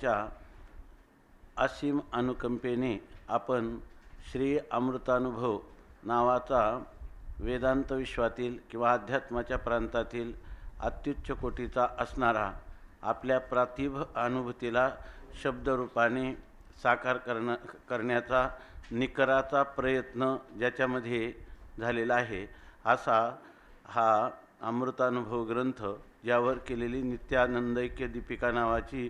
स्वामींच्या असीम अनुकंपेने आपण श्री अमृतानुभव नावाचा वेदांत विश्वातील किंवा अध्यात्माच्या प्रांतातील अत्युच्च कोटीचा असणारा आपल्या प्रातिभ अनुभूतीला शब्दरूपाने साकार करण्याचा निकराचा प्रयत्न ज्याच्यामध्ये झालेला आहे असा हा अमृतानुभव ग्रंथ, ज्यावर केलेली नित्यानंदैक्य दीपिका नावाची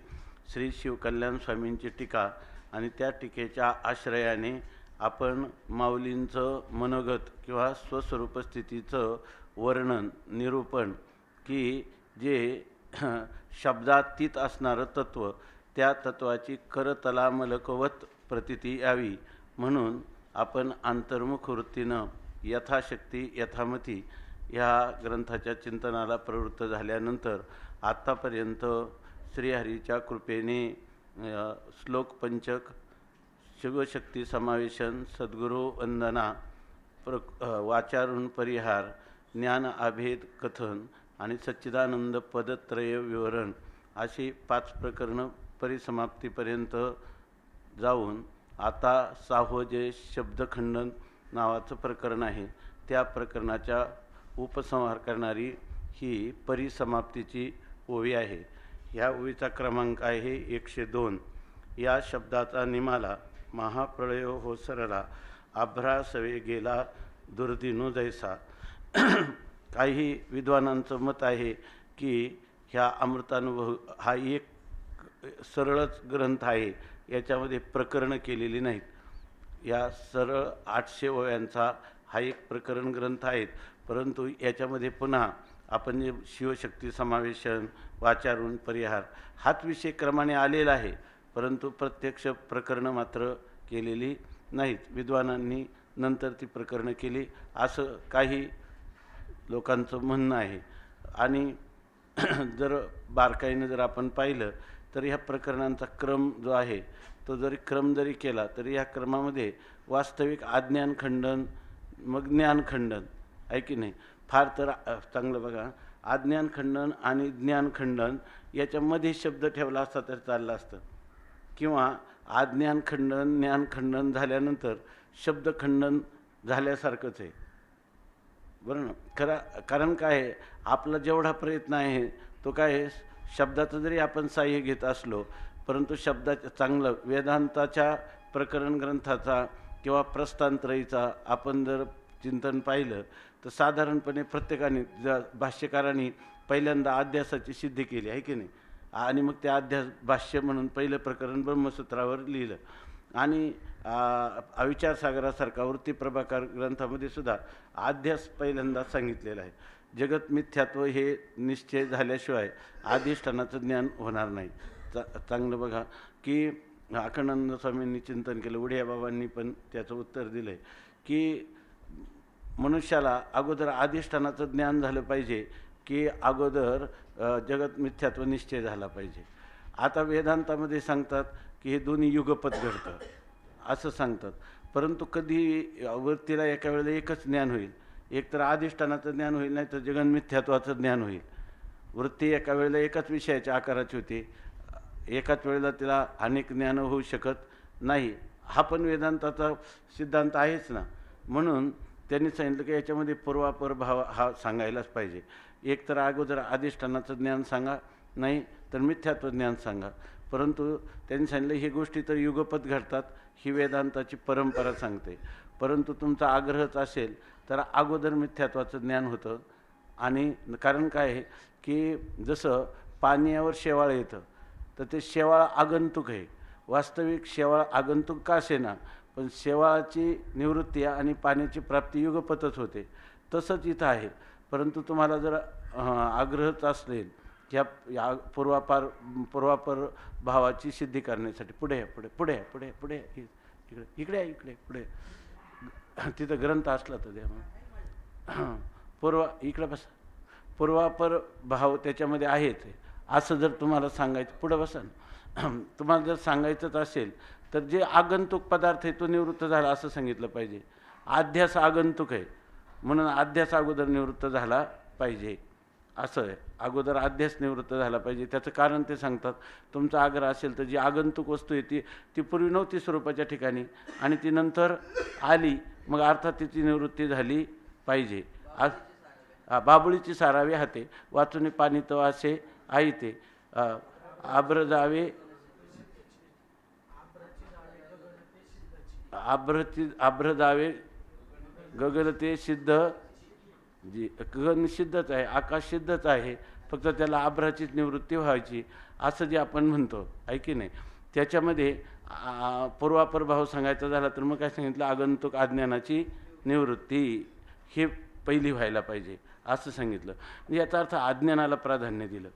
श्री शिवकल्याण स्वामींची टीका आणि त्या टीकेच्या आश्रयाने आपण माऊलींचं मनोगत किंवा स्वस्वरूपस्थितीचं वर्णन निरूपण की जे शब्दातीत असणारं तत्त्व, त्या तत्त्वाची करतलामलकवत प्रतीती यावी म्हणून आपण अंतर्मुख वृत्तीनं यथाशक्ती यथामती ह्या ग्रंथाच्या चिंतनाला प्रवृत्त झाल्यानंतर आत्तापर्यंत श्रीहरीच्या कृपेने श्लोक पंचक, शिवशक्ती समावेशन, सद्गुरू वंदना, वाचारून परिहार, ज्ञान अभेद कथन आणि सच्चिदानंद पदत्रय विवरण अशी 5 प्रकरणं परिसमाप्तीपर्यंत जाऊन आता 6वं जे शब्दखंडन नावाचं प्रकरण आहे त्या प्रकरणाच्या उपसंहार करणारी ही परिसमाप्तीची ओवी आहे. ह्या ओवीचा क्रमांक आहे 102. या शब्दाचा निमाला महाप्रळय हो सरला, आभ्रासवे गेला दुर्दिनो जैसा. काही विद्वानांचं मत आहे की ह्या अमृतानुभव हा एक सरळच ग्रंथ आहे, याच्यामध्ये प्रकरणं केलेली नाहीत. या सरळ 800 ओव्यांचा हा एक प्रकरण ग्रंथ आहे, परंतु याच्यामध्ये पुन्हा आपण जे शिवशक्ती समावेशन, वाचारून परिहार हाच विषय क्रमाने आलेला आहे, परंतु प्रत्यक्ष प्रकरणं मात्र केलेली नाहीत. विद्वानांनी नंतर ती प्रकरणं केली असं काही लोकांचं म्हणणं आहे. आणि जर बारकाईनं जर आपण पाहिलं तर ह्या प्रकरणांचा क्रम जो आहे तो जरी केला तरी ह्या क्रमामध्ये वास्तविक अज्ञानखंडन मग ज्ञानखंडन आहे की नाही. फार तर चांगलं बघा, अज्ञानखंडन आणि ज्ञानखंडन याच्यामध्ये शब्द ठेवला असता तर चाललं असतं, किंवा अज्ञानखंडन ज्ञानखंडन झाल्यानंतर शब्दखंडन झाल्यासारखंच आहे, बरं ना. कारण काय आहे, आपला जेवढा प्रयत्न आहे तो काय आहे, शब्दाचं जरी आपण साह्य घेत असलो परंतु शब्दाचं चांगलं वेदांताच्या प्रकरण ग्रंथाचा किंवा प्रस्थानत्रयीचा आपण जर चिंतन पाहिलं तर साधारणपणे प्रत्येकाने भाष्यकारांनी पहिल्यांदा अध्यासाची सिद्धी केली आहे की नाही, आणि मग त्या अध्यास भाष्य म्हणून पहिलं प्रकरण ब्रह्मसूत्रावर लिहिलं. आणि अविचारसागरासारखा वृत्ती प्रभाकर ग्रंथामध्ये सुद्धा अध्यास पहिल्यांदा सांगितलेला आहे. जगत मिथ्यात्व हे निश्चय झाल्याशिवाय अधिष्ठानाचं ज्ञान होणार नाही. चांगलं बघा की अखंडानंद स्वामींनी चिंतन केलं, उडिया बाबांनी पण त्याचं उत्तर दिलं आहे की मनुष्याला अगोदर अधिष्ठानाचं ज्ञान झालं पाहिजे की अगोदर जगत मिथ्यात्व निश्चय झाला पाहिजे. आता वेदांतामध्ये सांगतात की हे दोन्ही युगपत घडतं असं सांगतात, परंतु कधी वृत्तीला एका वेळेला एकच ज्ञान होईल, एक तर अधिष्ठानाचं ज्ञान होईल, नाही तर जगन मिथ्यात्वाचं ज्ञान होईल. वृत्ती एका वेळेला एकाच विषयाच्या आकाराची होती, एकाच वेळेला तिला अनेक ज्ञान होऊ शकत नाही. हा पण वेदांताचा सिद्धांत आहेच ना. म्हणून त्यांनी सांगितलं की याच्यामध्ये पूर्वापर भाव हा सांगायलाच पाहिजे. एक तर अगोदर अधिष्ठानाचं ज्ञान सांगा, नाही तर मिथ्यात्व ज्ञान सांगा. परंतु त्यांनी सांगितलं ही गोष्टी तर युगपत घडतात, ही वेदांताची परंपरा सांगते. परंतु तुमचा आग्रहच असेल तर अगोदर मिथ्यात्वाचं ज्ञान होतं. आणि कारण काय आहे की जसं पाण्यावर शेवाळ येतं तर ते शेवाळ आगंतुक आहे. वास्तविक शेवाळ आगंतुक का असेना, पण शेवाळाची निवृत्ती आणि पाण्याची प्राप्ती युगपतच होते. तसंच इथं आहे. परंतु तुम्हाला जर आग्रहच असेल या पूर्वापर भावाची सिद्धी करण्यासाठी पुढे इकडे तिथं ग्रंथ असला तर द्या. इकडे बसा. पूर्वापर भाव त्याच्यामध्ये आहेत असं जर तुम्हाला सांगायचं, पुढं बसा ना. तुम्हाला जर सांगायचंच असेल तर जे आगंतुक पदार्थ आहे तो निवृत्त झाला असं सांगितलं पाहिजे. अध्यास आगंतुक आहे म्हणून अध्यास अगोदर निवृत्त झाला पाहिजे असं आहे. अगोदर अध्यास निवृत्त झाला पाहिजे. त्याचं कारण ते सांगतात, तुमचा आग्रह असेल तर जी आगंतुक वस्तू आहे ती पूर्वी नव्हती स्वरूपाच्या ठिकाणी आणि ती नंतर आली, मग अर्थात तिची निवृत्ती झाली पाहिजे. बाबुळीची सारावे हाते वाचून पाणी तो असे आई ते आब्र जावे आभ्र जावे गगन ते सिद्ध. जी गगन सिद्धच आहे, आकाश सिद्धच आहे, फक्त त्याला आभ्राचीच निवृत्ती व्हायची असं जे आपण म्हणतो आहे की नाही. त्याच्यामध्ये पूर्वापर भाव सांगायचा झाला तर मग काय सांगितलं, आगंतुक अज्ञानाची निवृत्ती हे पहिली व्हायला पाहिजे असं सांगितलं. म्हणजे याचा अर्थ अज्ञानाला प्राधान्य दिलं.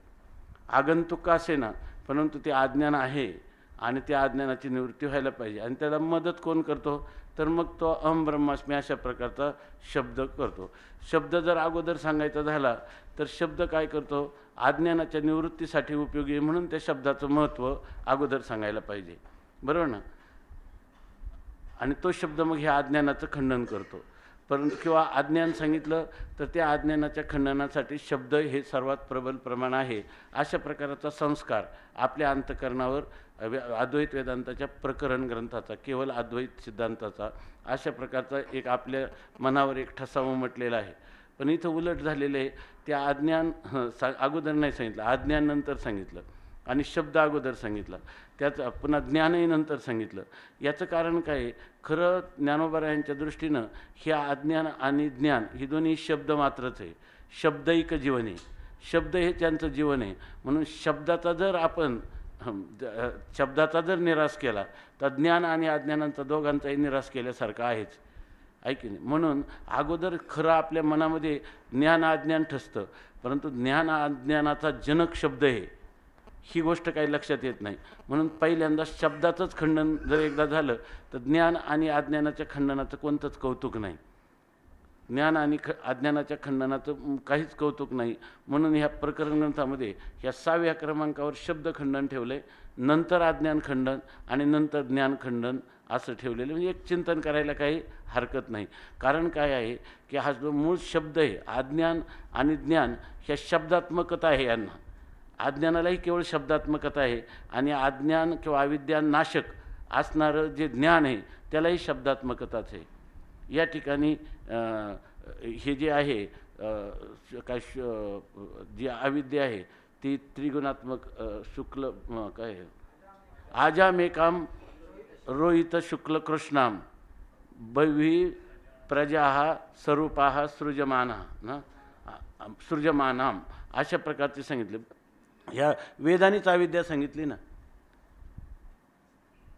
आगंतुक का असे ना, परंतु ते अज्ञान आहे आणि त्या अज्ञानाची निवृत्ती व्हायला पाहिजे. आणि त्याला मदत कोण करतो, तर मग तो अहम ब्रह्मास्मी अशा प्रकारचा शब्द करतो. शब्द जर अगोदर सांगायचा झाला तर शब्द काय करतो, अज्ञानाच्या निवृत्तीसाठी उपयोगी आहे म्हणून त्या शब्दाचं महत्त्व अगोदर सांगायला पाहिजे, बरोबर ना. आणि तो शब्द मग ह्या अज्ञानाचं खंडन करतो. परंतु किंवा अज्ञान सांगितलं तर त्या अज्ञानाच्या खंडनासाठी शब्द हे सर्वात प्रबल प्रमाण आहे. अशा प्रकारचा संस्कार आपल्या अंतःकरणावर अद्वैत वेदांताच्या प्रकरण ग्रंथाचा, केवळ अद्वैत सिद्धांताचा अशा प्रकारचा एक आपल्या मनावर एक ठसा उमटलेला आहे. पण इथं उलट झालेलं आहे. त्या अज्ञान अगोदर नाही सांगितलं, अज्ञान नंतर सांगितलं आणि शब्द अगोदर सांगितला, त्याचं पुन्हा ज्ञानही नंतर सांगितलं. याचं कारण काय आहे, खरं ज्ञानोबरायांच्या दृष्टीनं हे अज्ञान आणि ज्ञान ही दोन्ही शब्द मात्रच आहे. शब्दैक जीवन आहे, शब्द हे त्यांचं जीवन आहे. म्हणून शब्दाचा जर निराश केला तर ज्ञान आणि अज्ञानांचा दोघांचाही निराश केल्यासारखा आहेच, आहे की नाही. म्हणून अगोदर खरं आपल्या मनामध्ये ज्ञान अज्ञान ठसतं, परंतु ज्ञान अज्ञानाचा जनक शब्द आहे ही गोष्ट काही लक्षात येत नाही. म्हणून पहिल्यांदा शब्दाचंच खंडन जर एकदा झालं तर ज्ञान आणि अज्ञानाच्या खंडनाचं कोणतंच कौतुक नाही. ज्ञान आणि अज्ञानाच्या खंडनाचं काहीच कौतुक नाही. म्हणून ह्या प्रकरण ग्रंथामध्ये ह्या 6व्या क्रमांकावर शब्द खंडन ठेवलं आहे, नंतर अज्ञान खंडन आणि नंतर ज्ञान खंडन असं ठेवलेलं. म्हणजे एक चिंतन करायला काही हरकत नाही. कारण काय आहे की हा जो मूळ शब्द आहे अज्ञान आणि ज्ञान ह्या शब्दात्मकता आहे. यांना अज्ञानालाही केवळ शब्दात्मकता आहे आणि अज्ञान किंवा अविद्या नाशक असणारं जे ज्ञान आहे त्यालाही शब्दात्मकताच आहे. या ठिकाणी हे जे आहे काय जी अविद्या आहे ती त्रिगुणात्मक शुक्ल काय आजामेकाम रोहित शुक्ल कृष्णाम बह्वी प्रजा स्वरूपा सृजमाना ना सृजमानाम अशा प्रकारचे सांगितले. ह्या वेदानीच अविद्या सांगितली ना,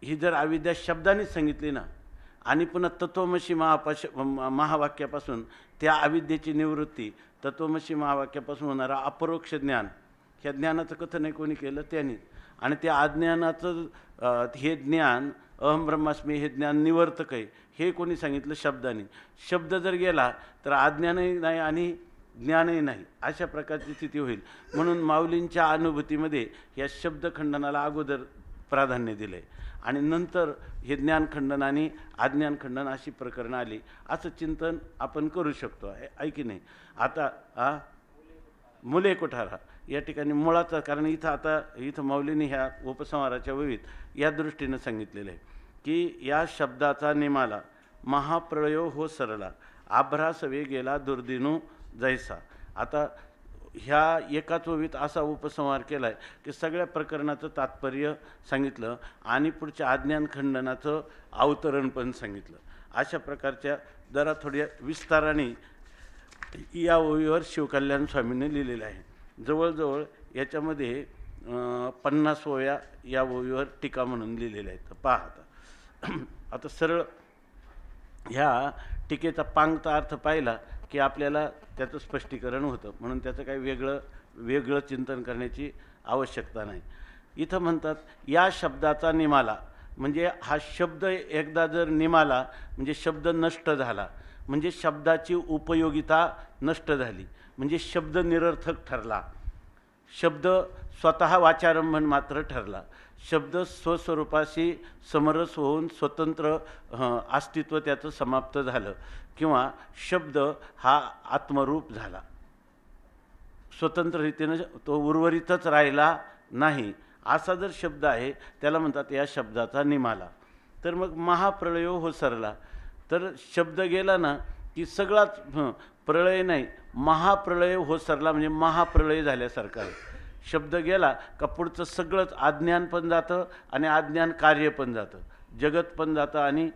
ही जर अविद्या शब्दानेच सांगितली ना आणि पुन्हा तत्वमसी महावाक्यापासून त्या अविद्येची निवृत्ती, तत्वमसी महावाक्यापासून होणारा अपरोक्ष ज्ञान, ह्या ज्ञानाचं कथन नाही कोणी केलं त्यांनी. आणि त्या अज्ञानाचं हे ज्ञान अहम ब्रह्मास्मी हे ज्ञान निवर्तक आहे हे कोणी सांगितलं, शब्दाने. शब्द जर गेला तर अज्ञानही नाही आणि ज्ञानही नाही अशा प्रकारची स्थिती होईल. म्हणून माऊलींच्या अनुभूतीमध्ये या शब्दखंडनाला अगोदर प्राधान्य दिलं आहे आणि नंतर हे ज्ञानखंडन आणि अज्ञानखंडन अशी प्रकरणं आली. असं चिंतन आपण करू शकतो, आहे की नाही. आता मुले कुठारा या ठिकाणी मुळाचं कारण इथं माऊलींनी ह्या उपसंहाराच्या वहीत या दृष्टीनं सांगितलेलं आहे की या शब्दाचा निमाला महाप्रळयो हो सरला आभ्रास वे गेला दुर्दिनू जैसा. आता ह्या एकाच ओवीत असा उपसंहार केला आहे की सगळ्या प्रकरणाचं तात्पर्य सांगितलं आणि पुढच्या अज्ञान खंडनाचं अवतरण पण सांगितलं. अशा प्रकारच्या जरा थोड्या विस्ताराने या ओवीवर शिवकल्याण स्वामींनी लिहिलेलं आहे. जवळजवळ याच्यामध्ये 50 ओव्या या ओवीवर टीका म्हणून लिहिलेल्या आहेत. पहा आता सरळ ह्या टीकेचा पांगता अर्थ पाहिला की आपल्याला त्याचं स्पष्टीकरण होतं. म्हणून त्याचं काही वेगळं चिंतन करण्याची आवश्यकता नाही. इथं म्हणतात या शब्दाचा निमाला, म्हणजे हा शब्द एकदा जर निमाला म्हणजे शब्द नष्ट झाला, म्हणजे शब्दाची उपयोगिता नष्ट झाली, म्हणजे शब्द निरर्थक ठरला, शब्द स्वतः वाचारंभण मात्र ठरला, शब्द स्वस्वरूपाशी समरस होऊन स्वतंत्र अस्तित्व त्याचं समाप्त झालं किंवा शब्द हा आत्मरूप झाला. स्वतंत्र रीतीने तो उर्वरितच राहिला नाही, असा जर शब्द आहे त्याला म्हणतात या शब्दाचा निमाला. तर मग महाप्रळय हो सरला, तर शब्द गेला ना की सगळाच प्रळय नाही, महाप्रळय हो सरला म्हणजे महाप्रळय झाल्यासारखं आहे. शब्द गेला का पुढचं सगळंच अज्ञान पण जातं आणि अज्ञान कार्य पण जातं, जगत पण जातं आणि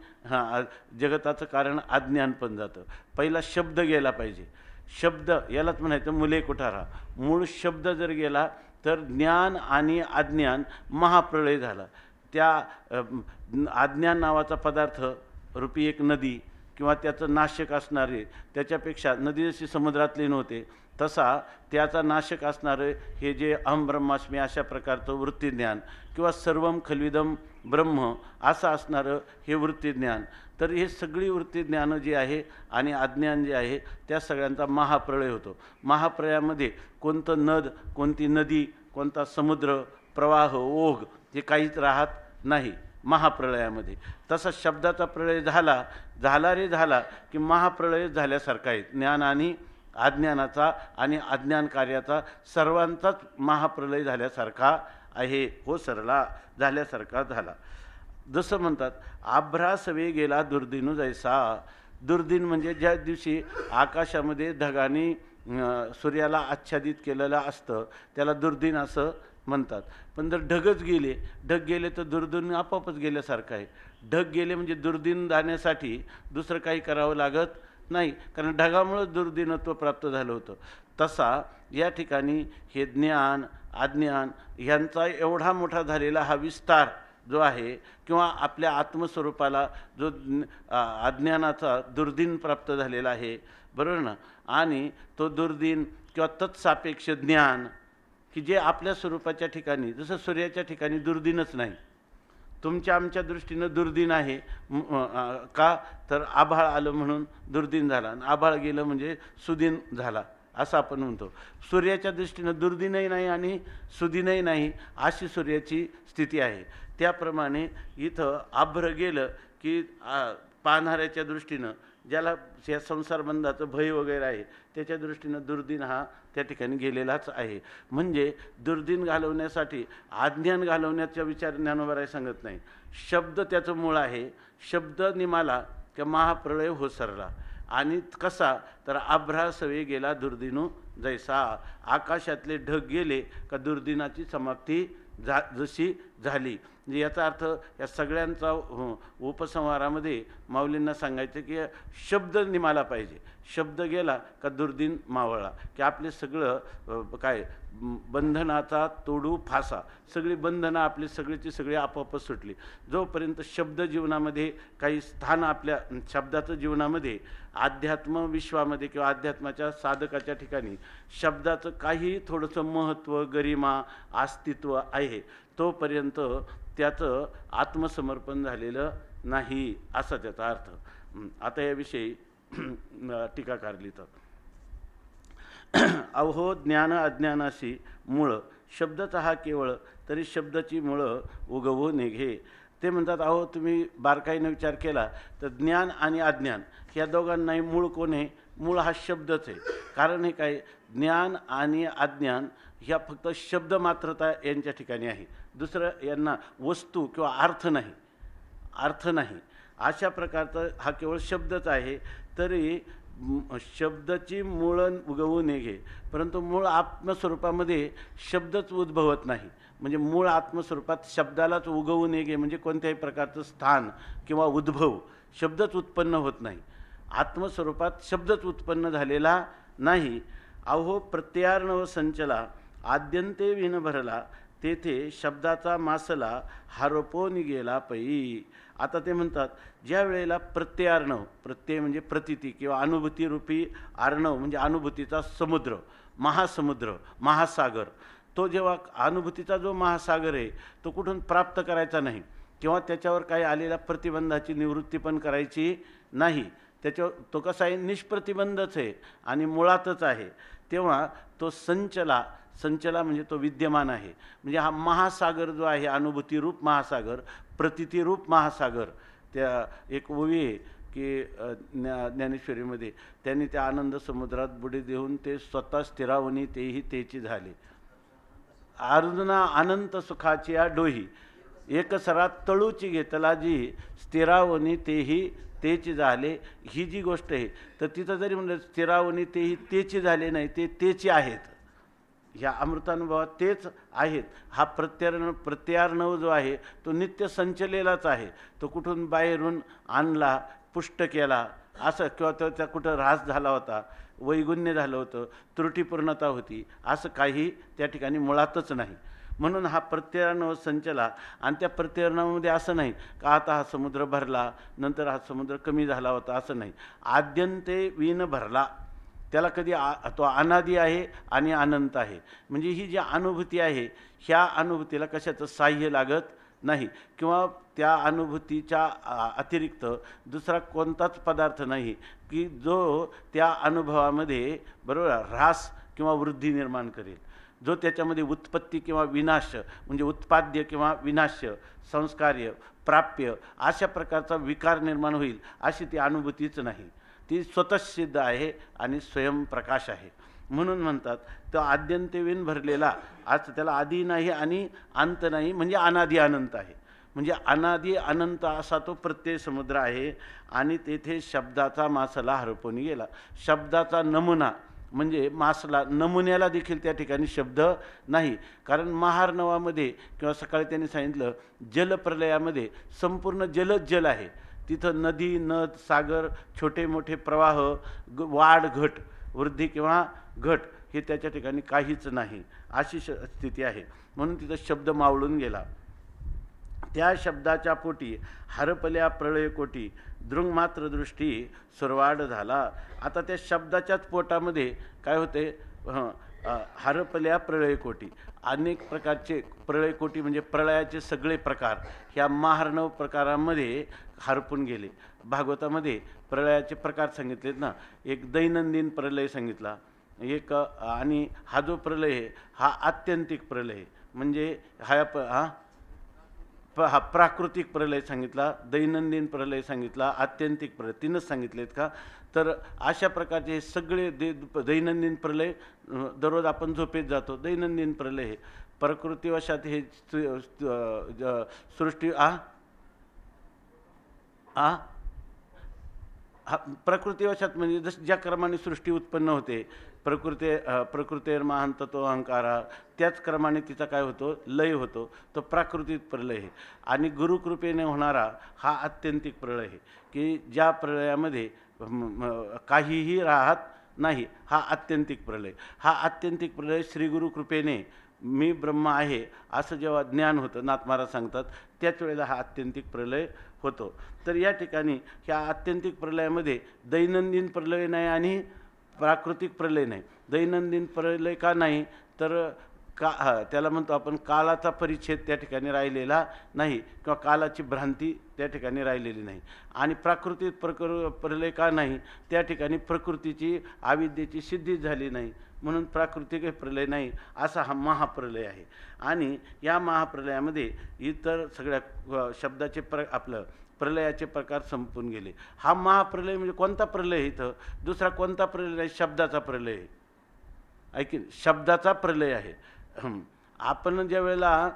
जगताचं कारण अज्ञान पण जातं. पहिला शब्द गेला पाहिजे. शब्द यालाच म्हणायचं मुले कुठारा. मूळ शब्द जर गेला तर ज्ञान आणि अज्ञान महाप्रळय झाला. त्या अज्ञान नावाचा पदार्थ रूपी एक नदी किंवा त्याचं नाशक असणारे, त्याच्यापेक्षा नदी जशी समुद्रातली नव्हते तसा त्याचा नाशक असणारे हे जे अहम ब्रह्मास्मी अशा प्रकारचं वृत्तीज्ञान किंवा सर्वम खल्विदम ब्रह्म असं असणारं हे वृत्तीज्ञान. तर हे सगळी वृत्तीज्ञानं जी आहे आणि अज्ञान जे आहे त्या सगळ्यांचा महाप्रळय होतो. महाप्रळयामध्ये कोणतं नद, कोणती नदी, कोणता समुद्र, प्रवाह, ओघ हे काहीच राहत नाही महाप्रळयामध्ये. तसा शब्दाचा प्रळय झाला रे झाला की महाप्रळय झाल्यासारखा आहे. ज्ञान आणि अज्ञानाचा आणि अज्ञान कार्याचा सर्वांचाच महाप्रलय झाल्यासारखा आहे, हो सरला झाल्यासारखा झाला. जसं म्हणतात आभ्रासवे गेला दुर्दिनू जैसा. दुर्दिन म्हणजे ज्या दिवशी आकाशामध्ये ढगाने सूर्याला आच्छादित केलेलं असतं त्याला दुर्दिन असं म्हणतात. पण जर ढग गेले तर दुर्दिन आपोआपच गेल्यासारखं आहे. ढग गेले म्हणजे दुर्दिन जाण्यासाठी दुसरं काही करावं लागत नाही, कारण ढगामुळं दुर्दिनत्व प्राप्त झालं होतं. तसा या ठिकाणी हे ज्ञान अज्ञान ह्यांचा एवढा मोठा झालेला हा विस्तार जो आहे किंवा आपल्या आत्मस्वरूपाला जो अज्ञानाचा दुर्दिन प्राप्त झालेला आहे, बरोबर ना. आणि तो दुर्दिन किंवा तत्सापेक्ष ज्ञान की जे आपल्या स्वरूपाच्या ठिकाणी, जसं सूर्याच्या ठिकाणी दुर्दिनच नाही, तुमच्या आमच्या दृष्टीनं दुर्दिन आहे. का तर आभाळ आलं म्हणून दुर्दिन झाला आणि आभाळ गेलं म्हणजे सुदिन झाला असं आपण म्हणतो. सूर्याच्या दृष्टीनं दुर्दिनही नाही आणि सुदिनही नाही अशी सूर्याची स्थिती आहे. त्याप्रमाणे इथं आभ्र गेलं की पाहणाऱ्याच्या दृष्टीनं ज्याला या संसारबंधाचं भय वगैरे आहे त्याच्या दृष्टीनं दुर्दिन हा त्या ठिकाणी गेलेलाच आहे. म्हणजे दुर्दिन घालवण्यासाठी अज्ञान घालवण्याचा विचार ज्ञानोबराय सांगत नाही. शब्द त्याचं मूळ आहे. शब्द निमाला किंवा महाप्रळय होसरला. आणि कसा तर आभ्रासवे गेला दुर्दिनू जैसा. आकाशातले ढग गेले का दुर्दिनाची समाप्ती जशी झाली. म्हणजे याचा अर्थ या सगळ्यांचा उपसंहारामध्ये माऊलींना सांगायचं की शब्द निमाला पाहिजे. शब्द गेला का दुर्दिन मावळला की आपले सगळं काय बंधनाचा तोडू फासा, सगळी बंधनं आपली सगळीची सगळी आपोआपच सुटली. जोपर्यंत शब्द जीवनामध्ये काही स्थान आपल्या शब्दाचं जीवनामध्ये अध्यात्म विश्वामध्ये किंवा अध्यात्माच्या साधकाच्या ठिकाणी शब्दाचं काही थोडंसं महत्त्व गरिमा अस्तित्व आहे तोपर्यंत त्याचं आत्मसमर्पण झालेलं नाही असा त्याचा अर्थ. आता याविषयी टीकाकार लिहितात. अहो ज्ञान अज्ञानाशी मूळ शब्दच हा केवळ तरी शब्दाची मुळं उगवू निघे. ते म्हणतात अहो तुम्ही बारकाईने विचार केला तर ज्ञान आणि अज्ञान ह्या दोघांनाही मूळ कोण आहे? मूळ हा शब्दच आहे. कारण हे काय, ज्ञान आणि अज्ञान ह्या फक्त शब्द मात्रता यांच्या ठिकाणी आहे. दुसरं यांना वस्तू किंवा अर्थ नाही. अशा प्रकारचा हा केवळ शब्दच आहे. तरी शब्दाची मूळ उगवू निघे, परंतु मूळ आत्मस्वरूपामध्ये शब्दच उद्भवत नाही. म्हणजे मूळ आत्मस्वरूपात शब्दालाच उगवू निघे म्हणजे कोणत्याही प्रकारचं स्थान किंवा उद्भव शब्दच उत्पन्न होत नाही. आत्मस्वरूपात शब्दच उत्पन्न झालेला नाही. अहो प्रत्यार्णव संचला आद्यंते विन भरला तेथे शब्दाचा मासला हारोपोनी गेला पै. आता ते म्हणतात ज्या वेळेला प्रत्ययार्णव, प्रत्यय म्हणजे प्रतिती किंवा अनुभूतीरूपी अर्णव म्हणजे अनुभूतीचा समुद्र, महासमुद्र, महासागर, तो जेव्हा अनुभूतीचा जो महासागर आहे तो कुठून प्राप्त करायचा नाही किंवा त्याच्यावर काही आलेल्या प्रतिबंधाची निवृत्ती पण करायची नाही. त्याच्यावर तो कसा आहे, निष्प्रतिबंधच आहे आणि मुळातच आहे. तेव्हा तो संचला म्हणजे तो विद्यमान आहे. म्हणजे हा महासागर जो आहे अनुभूतीरूप महासागर, प्रतितीरूप महासागर. त्या एक ओवी आहे की ज्ञानेश्वरीमध्ये त्यांनी त्या आनंद समुद्रात बुडी देऊन ते स्वतः स्थिरावणी तेही तेची झाले. अर्जुना अनंत सुखाची या डोही एकसरात तळूची घेतला जी स्थिरावणी तेही तेची झाले. ही जी गोष्ट आहे तर तिथं जरी म्हणलं स्थिरावणी तेही तेची झाले नाही, ते तेची आहेत. ह्या अमृतानुभवात तेच आहेत. हा प्रत्यार्णव जो आहे तो नित्य संचलेलाच आहे. तो कुठून बाहेरून आणला, पुष्ट केला असं, किंवा त्याचा कुठं ऱ्हास झाला होता, वैगुण्य झालं होतं, त्रुटीपूर्णता होती, असं काही त्या ठिकाणी मुळातच नाही. म्हणून हा प्रत्यार्णव संचला. आणि त्या प्रत्यार्णवामध्ये असं नाही का आता हा समुद्र भरला नंतर हा समुद्र कमी झाला होता, असं नाही. आद्यंते विन भरला. त्याला कधी तो अनादी आहे आणि अनंत आहे. म्हणजे ही जी अनुभूती आहे ह्या अनुभूतीला कशाचं साह्य लागत नाही, किंवा त्या अनुभूतीच्या अतिरिक्त दुसरा कोणताच पदार्थ नाही की जो त्या अनुभवामध्ये बरोबर ऱ्हास किंवा वृद्धी निर्माण करेल, जो त्याच्यामध्ये उत्पत्ती किंवा विनाश म्हणजे उत्पाद्य किंवा विनाश्य, संस्कार्य, प्राप्य अशा प्रकारचा विकार निर्माण होईल अशी ती अनुभूतीच नाही. ती स्वतःसिद्ध आहे आणि स्वयंप्रकाश आहे. म्हणून म्हणतात तो आद्यंतविन भरलेला, आज त्याला आदी नाही आणि अंत नाही, म्हणजे अनादी अनंत आहे. म्हणजे अनादी अनंत असा तो प्रत्यय समुद्र आहे. आणि तेथे शब्दाचा मासला हरपून गेला. शब्दाचा नमुना म्हणजे मासला, नमुन्याला देखील त्या ठिकाणी शब्द नाही. कारण महार्णवामध्ये किंवा सकाळी त्यांनी सांगितलं जलप्रलयामध्ये संपूर्ण जलच जल आहे. तिथं नदी, नद, सागर, छोटे मोठे प्रवाह, वाढ घट, वृद्धी किंवा घट हे त्याच्या ठिकाणी काहीच नाही, अशी स्थिती आहे. म्हणून तिथं शब्द मावळून गेला. त्या शब्दाच्या पोटी हरपल्या प्रळय कोटी दृंगमात्र दृष्टी सुरवाड झाला. आता त्या शब्दाच्याच पोटामध्ये काय होते, हरपल्या प्रळय कोटी, अनेक प्रकारचे प्रळयकोटी म्हणजे प्रळयाचे सगळे प्रकार ह्या महार्णव प्रकारामध्ये हरपून गेले. भागवतामध्ये प्रळयाचे प्रकार सांगितलेत ना. एक दैनंदिन प्रलय सांगितला, एक आणि हा जो प्रलय आहे हा आत्यंतिक प्रलय म्हणजे हा प्राकृतिक प्रलय सांगितला, दैनंदिन प्रलय सांगितला, आत्यंतिक प्रलय, तीनच सांगितलेत का. तर अशा प्रकारचे हे सगळे दैनंदिन प्रलय, दररोज आपण झोपेत जातो, दैनंदिन प्रलय हे प्रकृतीवशात हे सृष्टी प्रकृतीवशात म्हणजे ज्या क्रमाने सृष्टी उत्पन्न होते, प्रकृतेर महांत तो अहंकारा, त्याच क्रमाने तिचा काय होतो, लय होतो, तो प्राकृतिक प्रलय आहे. आणि गुरुकृपेने होणारा हा आत्यंतिक प्रलय आहे की ज्या प्रलयामध्ये काहीही राहत नाही, हा आत्यंतिक प्रलय. हा आत्यंतिक प्रलय श्री गुरुकृपेने मी ब्रह्म आहे असं जेव्हा ज्ञान होतं, नाथ महाराज सांगतात, त्याच वेळेला हा आत्यंतिक प्रलय होतो. तर या ठिकाणी ह्या आत्यंतिक प्रलयामध्ये दैनंदिन प्रलय नाही आणि प्राकृतिक प्रलय नाही. दैनंदिन प्रलय का नाही तर त्याला म्हणतो आपण कालाचा परिच्छेद त्या ठिकाणी राहिलेला नाही, किंवा कालाची भ्रांती त्या ठिकाणी राहिलेली नाही. आणि प्राकृतिक प्रलय का नाही, त्या ठिकाणी प्रकृतीची अविद्येची सिद्धी झाली नाही, म्हणून प्राकृतिक प्रलय नाही, असा हा महाप्रलय आहे. आणि या महाप्रलयामध्ये इतर सगळ्या शब्दाचे प्रलयाचे प्रकार संपून गेले. हा महाप्रलय म्हणजे कोणता प्रलय आहे, इथं दुसरा कोणता प्रलय आहे, शब्दाचा प्रलय आहे. ऐकीन, शब्दाचा प्रलय आहे. आपण ज्या वेळेला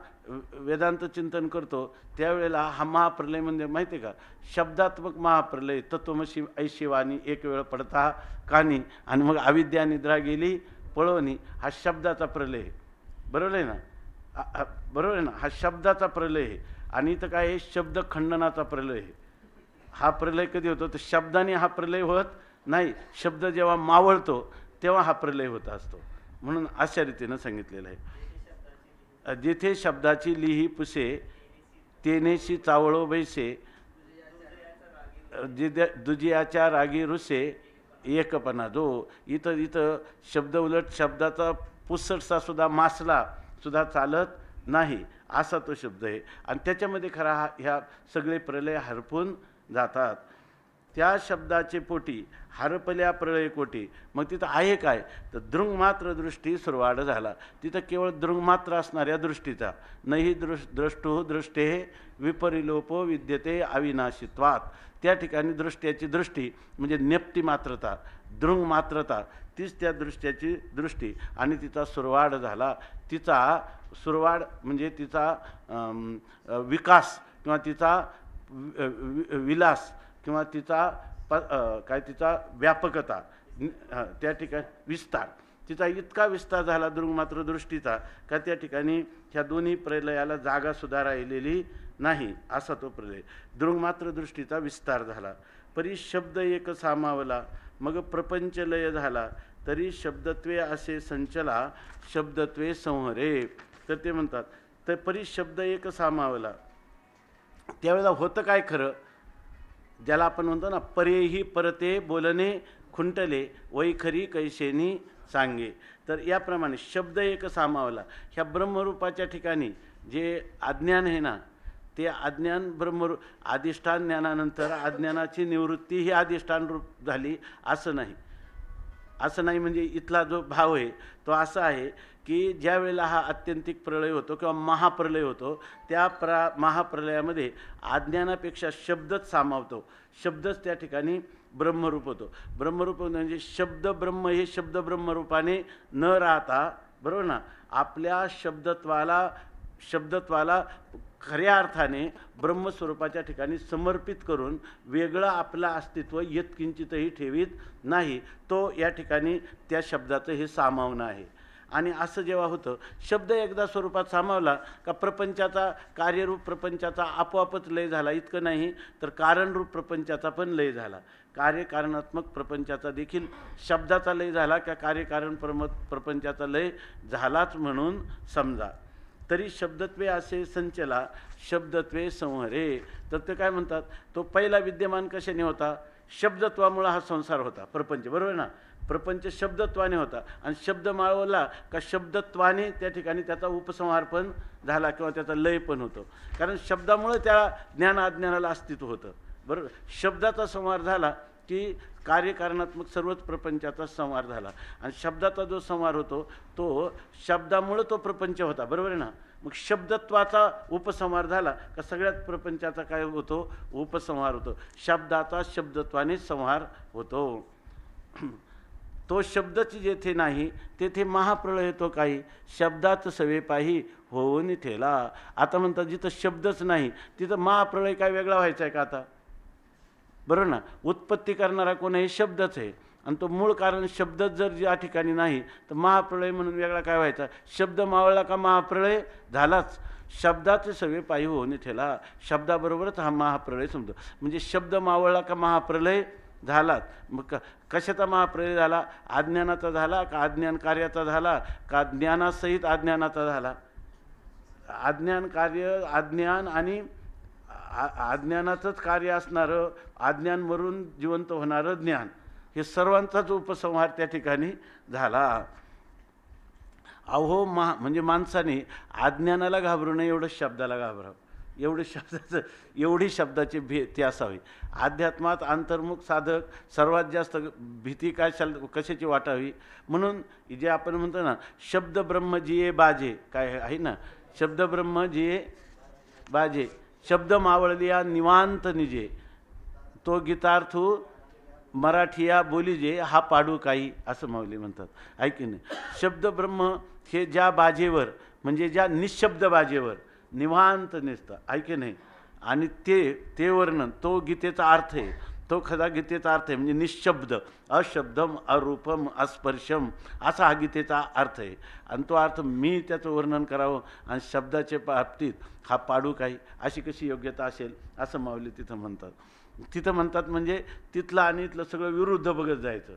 वेदांत चिंतन करतो त्यावेळेला हा महाप्रलय म्हणजे माहिती आहे का, शब्दात्मक महाप्रलय, तत्वमसी ऐशिवानी एक वेळ पडता कानी, आणि मग अविद्या निद्रा गेली पळवणी, हा शब्दाचा प्रलय आहे. बरोबर आहे ना, बरोबर आहे ना, हा शब्दाचा प्रलय आहे. आणि इथं काय आहे, शब्द खंडनाचा प्रलय आहे. हा प्रलय कधी होतो तर शब्दाने हा प्रलय होत नाही, शब्द जेव्हा मावळतो तेव्हा हा प्रलय होत असतो. म्हणून अशा रीतीनं सांगितलेलं आहे. जिथे शब्दाची लिही पुसे तेनेशी चावळो बैसे, दुजियाच्या रागी रुसे एकपणा. जो इथं शब्द उलट शब्दाचा पुसटसा सुद्धा मासला सुद्धा चालत नाही, असा तो शब्द आहे. आणि त्याच्यामध्ये खरा ह्या सगळे प्रलय हरपून जातात. त्या शब्दाचे पोटी हरपल्या प्रळय कोटी. मग तिथं आहे काय तर दृंगमात्र दृष्टी सुरवाड झाला. तिथं केवळ दृंगमात्र असणाऱ्या दृष्टीचा नाही द्रष्टो दृष्टे विपरिलोपो विद्यते अविनाशित्वात. त्या ठिकाणी दृष्ट्याची दृष्टी म्हणजे नेप्ती मात्रता, दृंग मात्रता, तीच त्या दृष्ट्याची दृष्टी आणि तिचा सुरवाड झाला. तिचा सुरवाड म्हणजे तिचा विकास किंवा तिचा विलास किंवा तिचा काय तिचा व्यापकता, त्या ठिकाणी विस्तार, तिचा इतका विस्तार झाला दृंगमात्र दृष्टीचा का त्या ठिकाणी ह्या दोन्ही प्रलयाला जागासुद्धा राहिलेली नाही, असा तो प्रलय. दृंगमात्र दृष्टीचा विस्तार झाला. परी शब्द एक सामावला मग प्रपंच लय झाला. तरी शब्दत्वे असे संचला शब्दत्वे संहरे. तर ते म्हणतात तर परी शब्द एक सामावला. त्यावेळेला होतं काय खरं, ज्याला आपण म्हणतो ना परेही परते बोलणे खुंटले वैखरी कैसेनी सांगे. तर याप्रमाणे शब्द एक सामावला. ह्या ब्रह्मरूपाच्या ठिकाणी जे अज्ञान आहे ना ते अज्ञान ब्रह्मरूप अधिष्ठान ज्ञानानंतर अज्ञानाची निवृत्ती ही अधिष्ठान रूप झाली असं नाही. असं नाही म्हणजे इथला जो भाव आहे तो असा आहे की ज्या वेळेला हा आत्यंतिक प्रलय होतो किंवा महाप्रलय होतो त्या महाप्रलयामध्ये अज्ञानापेक्षा शब्दच सामावतो. शब्दच त्या ठिकाणी ब्रह्मरूप होतो. ब्रह्मरूप म्हणजे शब्द ब्रह्म हे शब्द ब्रह्मरूपाने न राहता, बरोबर ना, आपल्या शब्दत्वाला खऱ्या अर्थाने ब्रह्मस्वरूपाच्या ठिकाणी समर्पित करून वेगळं आपलं अस्तित्व यत्किंचितही ठेवीत नाही. तो या ठिकाणी त्या शब्दाचं हे सामावणं आहे. आणि असं जेव्हा होतं शब्द एकदा स्वरूपात सामावला का प्रपंचाचा कार्यरूप प्रपंचाचा आपोआपच लय झाला. इतकं नाही तर कारणरूप प्रपंचाचा पण लय झाला. कार्यकारणात्मक प्रपंचाचा देखील शब्दाचा लय झाला का कार्यकारण प्रपंचाचा लय झालाच म्हणून समजा. तरी शब्दत्वे असे संचला शब्दत्वे संहरे. तर ते काय म्हणतात, तो पहिला विद्यमान कशाने होता, शब्दत्वामुळे हा संसार होता प्रपंच, बरोबर ना. प्रपंच शब्दत्वाने होता आणि शब्द माळवला का शब्दत्वाने त्या ठिकाणी त्याचा उपसंहार पण झाला किंवा त्याचा लय पण होतो. कारण शब्दामुळे त्या ज्ञान अज्ञानाला अस्तित्व होतं, बरोबर. शब्दाचा संहार झाला की कार्यकारणात्मक सर्वच प्रपंचाचा संहार झाला आणि शब्दाचा जो संहार होतो तो शब्दामुळे तो प्रपंच होता, बरोबर आहे ना. मग शब्दत्वाचा उपसंहार झाला का सगळ्याच प्रपंचाचा काय होतो, उपसंहार होतो. शब्दाचा शब्दत्वाने संहार होतो. तो शब्दच जेथे नाही तेथे महाप्रलय येतो काही, शब्दाच सवे पाही होऊन ठेला. आता म्हणतात जिथं शब्दच नाही तिथं महाप्रलय काय वेगळा व्हायचा आहे का आता, बरोबर ना. उत्पत्ती करणारा कोण आहे, शब्दच आहे. आणि तो मूळ कारण शब्दच जर या ठिकाणी नाही तर महाप्रलय म्हणून वेगळा काय व्हायचा. शब्द मावळला का महाप्रलय झालाच. शब्दाचे सवे पायी होऊन ठेला. शब्दाबरोबरच हा महाप्रलय समजतो. म्हणजे शब्द मावळला का महाप्रलय झालाच. मग कशाचा महाप्रलय झाला, अज्ञानाचा झाला का अज्ञान कार्याचा झाला का ज्ञानासहित अज्ञानाचा झाला. अज्ञान कार्य, अज्ञान आणि अज्ञानाचंच कार्य असणारं, अज्ञानवरून जिवंत होणारं ज्ञान, हे सर्वांचाच उपसंहार त्या ठिकाणी झाला. अहो म्हणजे माणसाने अज्ञानाला घाबरू नये एवढं शब्दाला घाबरावं. एवढी शब्दाची भीती असावी. अध्यात्मात अंतर्मुख साधक सर्वात जास्त भीती कशाची वाटावी. म्हणून जे आपण म्हणतो ना शब्द ब्रह्म जिये बाजे, काय आहे ना, शब्द ब्रह्म जिये बाजे, शब्द मावळलिया निवांत निजे, तो गीतार्थू मराठिया बोलीजे हा पाडू काही, असं माऊली म्हणतात. ऐकी नाही, शब्द ब्रह्म हे ज्या बाजेवर म्हणजे ज्या निशब्द बाजेवर निवांत निसतं, ऐके नाही. आणि ते वर्णन तो गीतेचा अर्थ आहे. तो खरा गीतेचा अर्थ आहे म्हणजे निशब्द, अशब्दम अरूपम अस्पर्शम, असा हा गीतेचा अर्थ आहे. आणि तो अर्थ मी त्याचं वर्णन करावं आणि शब्दाच्या बाबतीत हा पाडू काही, अशी कशी योग्यता असेल असं माऊली तिथं म्हणतात. तिथं म्हणतात म्हणजे तिथलं आणि इथलं सगळं विरुद्ध बघत जायचं.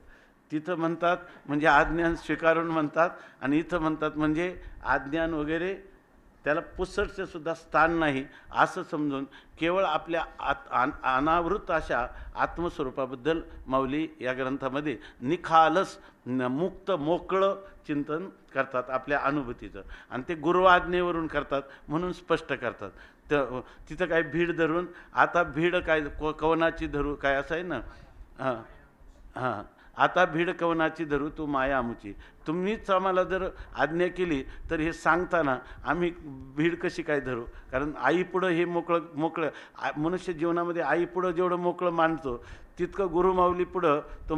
तिथं म्हणतात म्हणजे अज्ञान स्वीकारून म्हणतात आणि इथं म्हणतात म्हणजे अज्ञान वगैरे त्याला पुसटचं सुद्धा स्थान नाही असं समजून केवळ आपल्या अनावृत अशा आत्मस्वरूपाबद्दल माऊली या ग्रंथामध्ये निखालस मुक्त मोकळं चिंतन करतात आपल्या अनुभूतीचं. आणि ते गुरुआज्ञेवरून करतात म्हणून स्पष्ट करतात. तर तिथं काय भीड धरून, आता भीड काय कवनाची धरू काय असं आहे ना. हां हां, आता भीड कवनाची धरू तू माया आमुची. तुम्हीच आम्हाला जर आज्ञा केली तर हे सांगताना आम्ही भीड कशी काय धरू? कारण आईपुढं हे मोकळं मनुष्य जीवनामध्ये आईपुढं जेवढं मोकळं मानतो तितकं गुरुमाऊली पुढं तो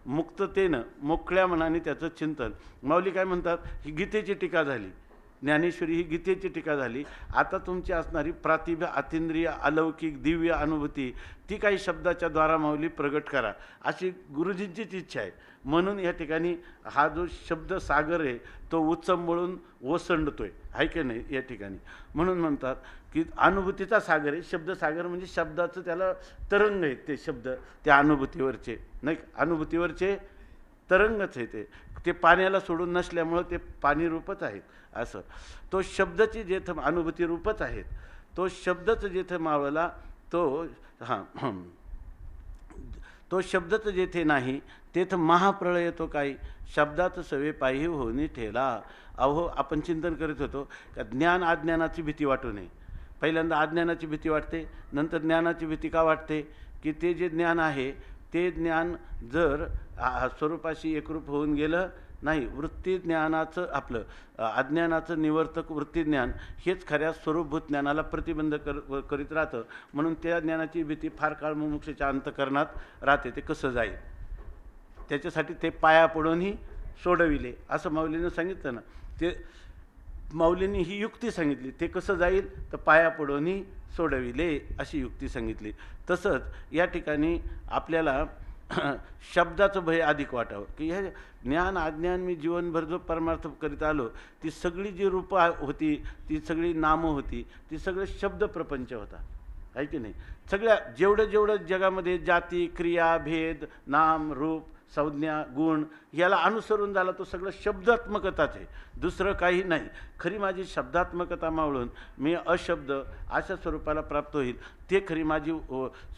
मुक्ततेनं मोकळ्या मनाने त्याचं चिंतन. माऊली काय म्हणतात, ही गीतेची टीका झाली, ज्ञानेश्वरी ही गीतेची टीका झाली. आता तुमची असणारी प्रातिभा, अतिंद्रिय, अलौकिक, दिव्य अनुभूती ती काही शब्दाच्या द्वारा माऊली प्रगट करा, अशी गुरुजींचीच इच्छा आहे. म्हणून या ठिकाणी हा जो शब्द सागर आहे तो उचंबळून ओसंडतोय, आहे की नाही या ठिकाणी. म्हणून म्हणतात की अनुभूतीचा सागर आहे. शब्द सागर म्हणजे शब्दाचं त्याला तरंग आहेत ते शब्द, त्या अनुभूतीवरचे नाही, अनुभूतीवरचे तरंगच आहे ते. ते पाण्याला सोडून नसल्यामुळं ते पाणी रूपच आहेत. असं तो शब्दाची जेथं अनुभूती रूपच आहेत, तो शब्दच जेथे मावळला तो तो शब्दच जेथे नाही तेथ महाप्रळय येतो काही, शब्दात सवे पायी होणी ठेला. अहो आपण चिंतन करीत होतो का ज्ञान अज्ञानाची भीती वाटू नये. पहिल्यांदा अज्ञानाची भीती वाटते, नंतर ज्ञानाची भीती का वाटते की ते जे ज्ञान आहे ते ज्ञान जर स्वरूपाशी एकरूप होऊन गेलं नाही, वृत्तीज्ञानाचं आपलं अज्ञानाचं निवर्तक वृत्तीज्ञान हेच खऱ्या स्वरूपभूत ज्ञानाला प्रतिबंध करीत राहतं. म्हणून त्या ज्ञानाची भीती फार काळ मुमुक्षेच्या अंतःकरणात राहते. ते कसं जाईल त्याच्यासाठी ते पाया पडूनही सोडविले असं माऊलीनं सांगितलं ना. ते माऊलींनी ही युक्ती सांगितली, ते कसं जाईल तर पाया पडूनही सोडविले अशी युक्ती सांगितली. तसंच या ठिकाणी आपल्याला शब्दाचं भय अधिक वाटावं की हे ज्ञान अज्ञान मी जीवनभर जो परमार्थ करीत आलो ती सगळी जी रूपं होती, ती सगळी नामं होती, ती सगळं शब्द प्रपंच होता, आहे की नाही. सगळ्या जेवढं जगामध्ये जाती, क्रिया, भेद, नाम, रूप, संज्ञा, गुण याला अनुसरून झाला तो सगळं शब्दात्मकताच आहे, दुसरं काही नाही. खरी माझी शब्दात्मकता मावळून मी अशब्द अशा स्वरूपाला प्राप्त होईल, ते खरी माझी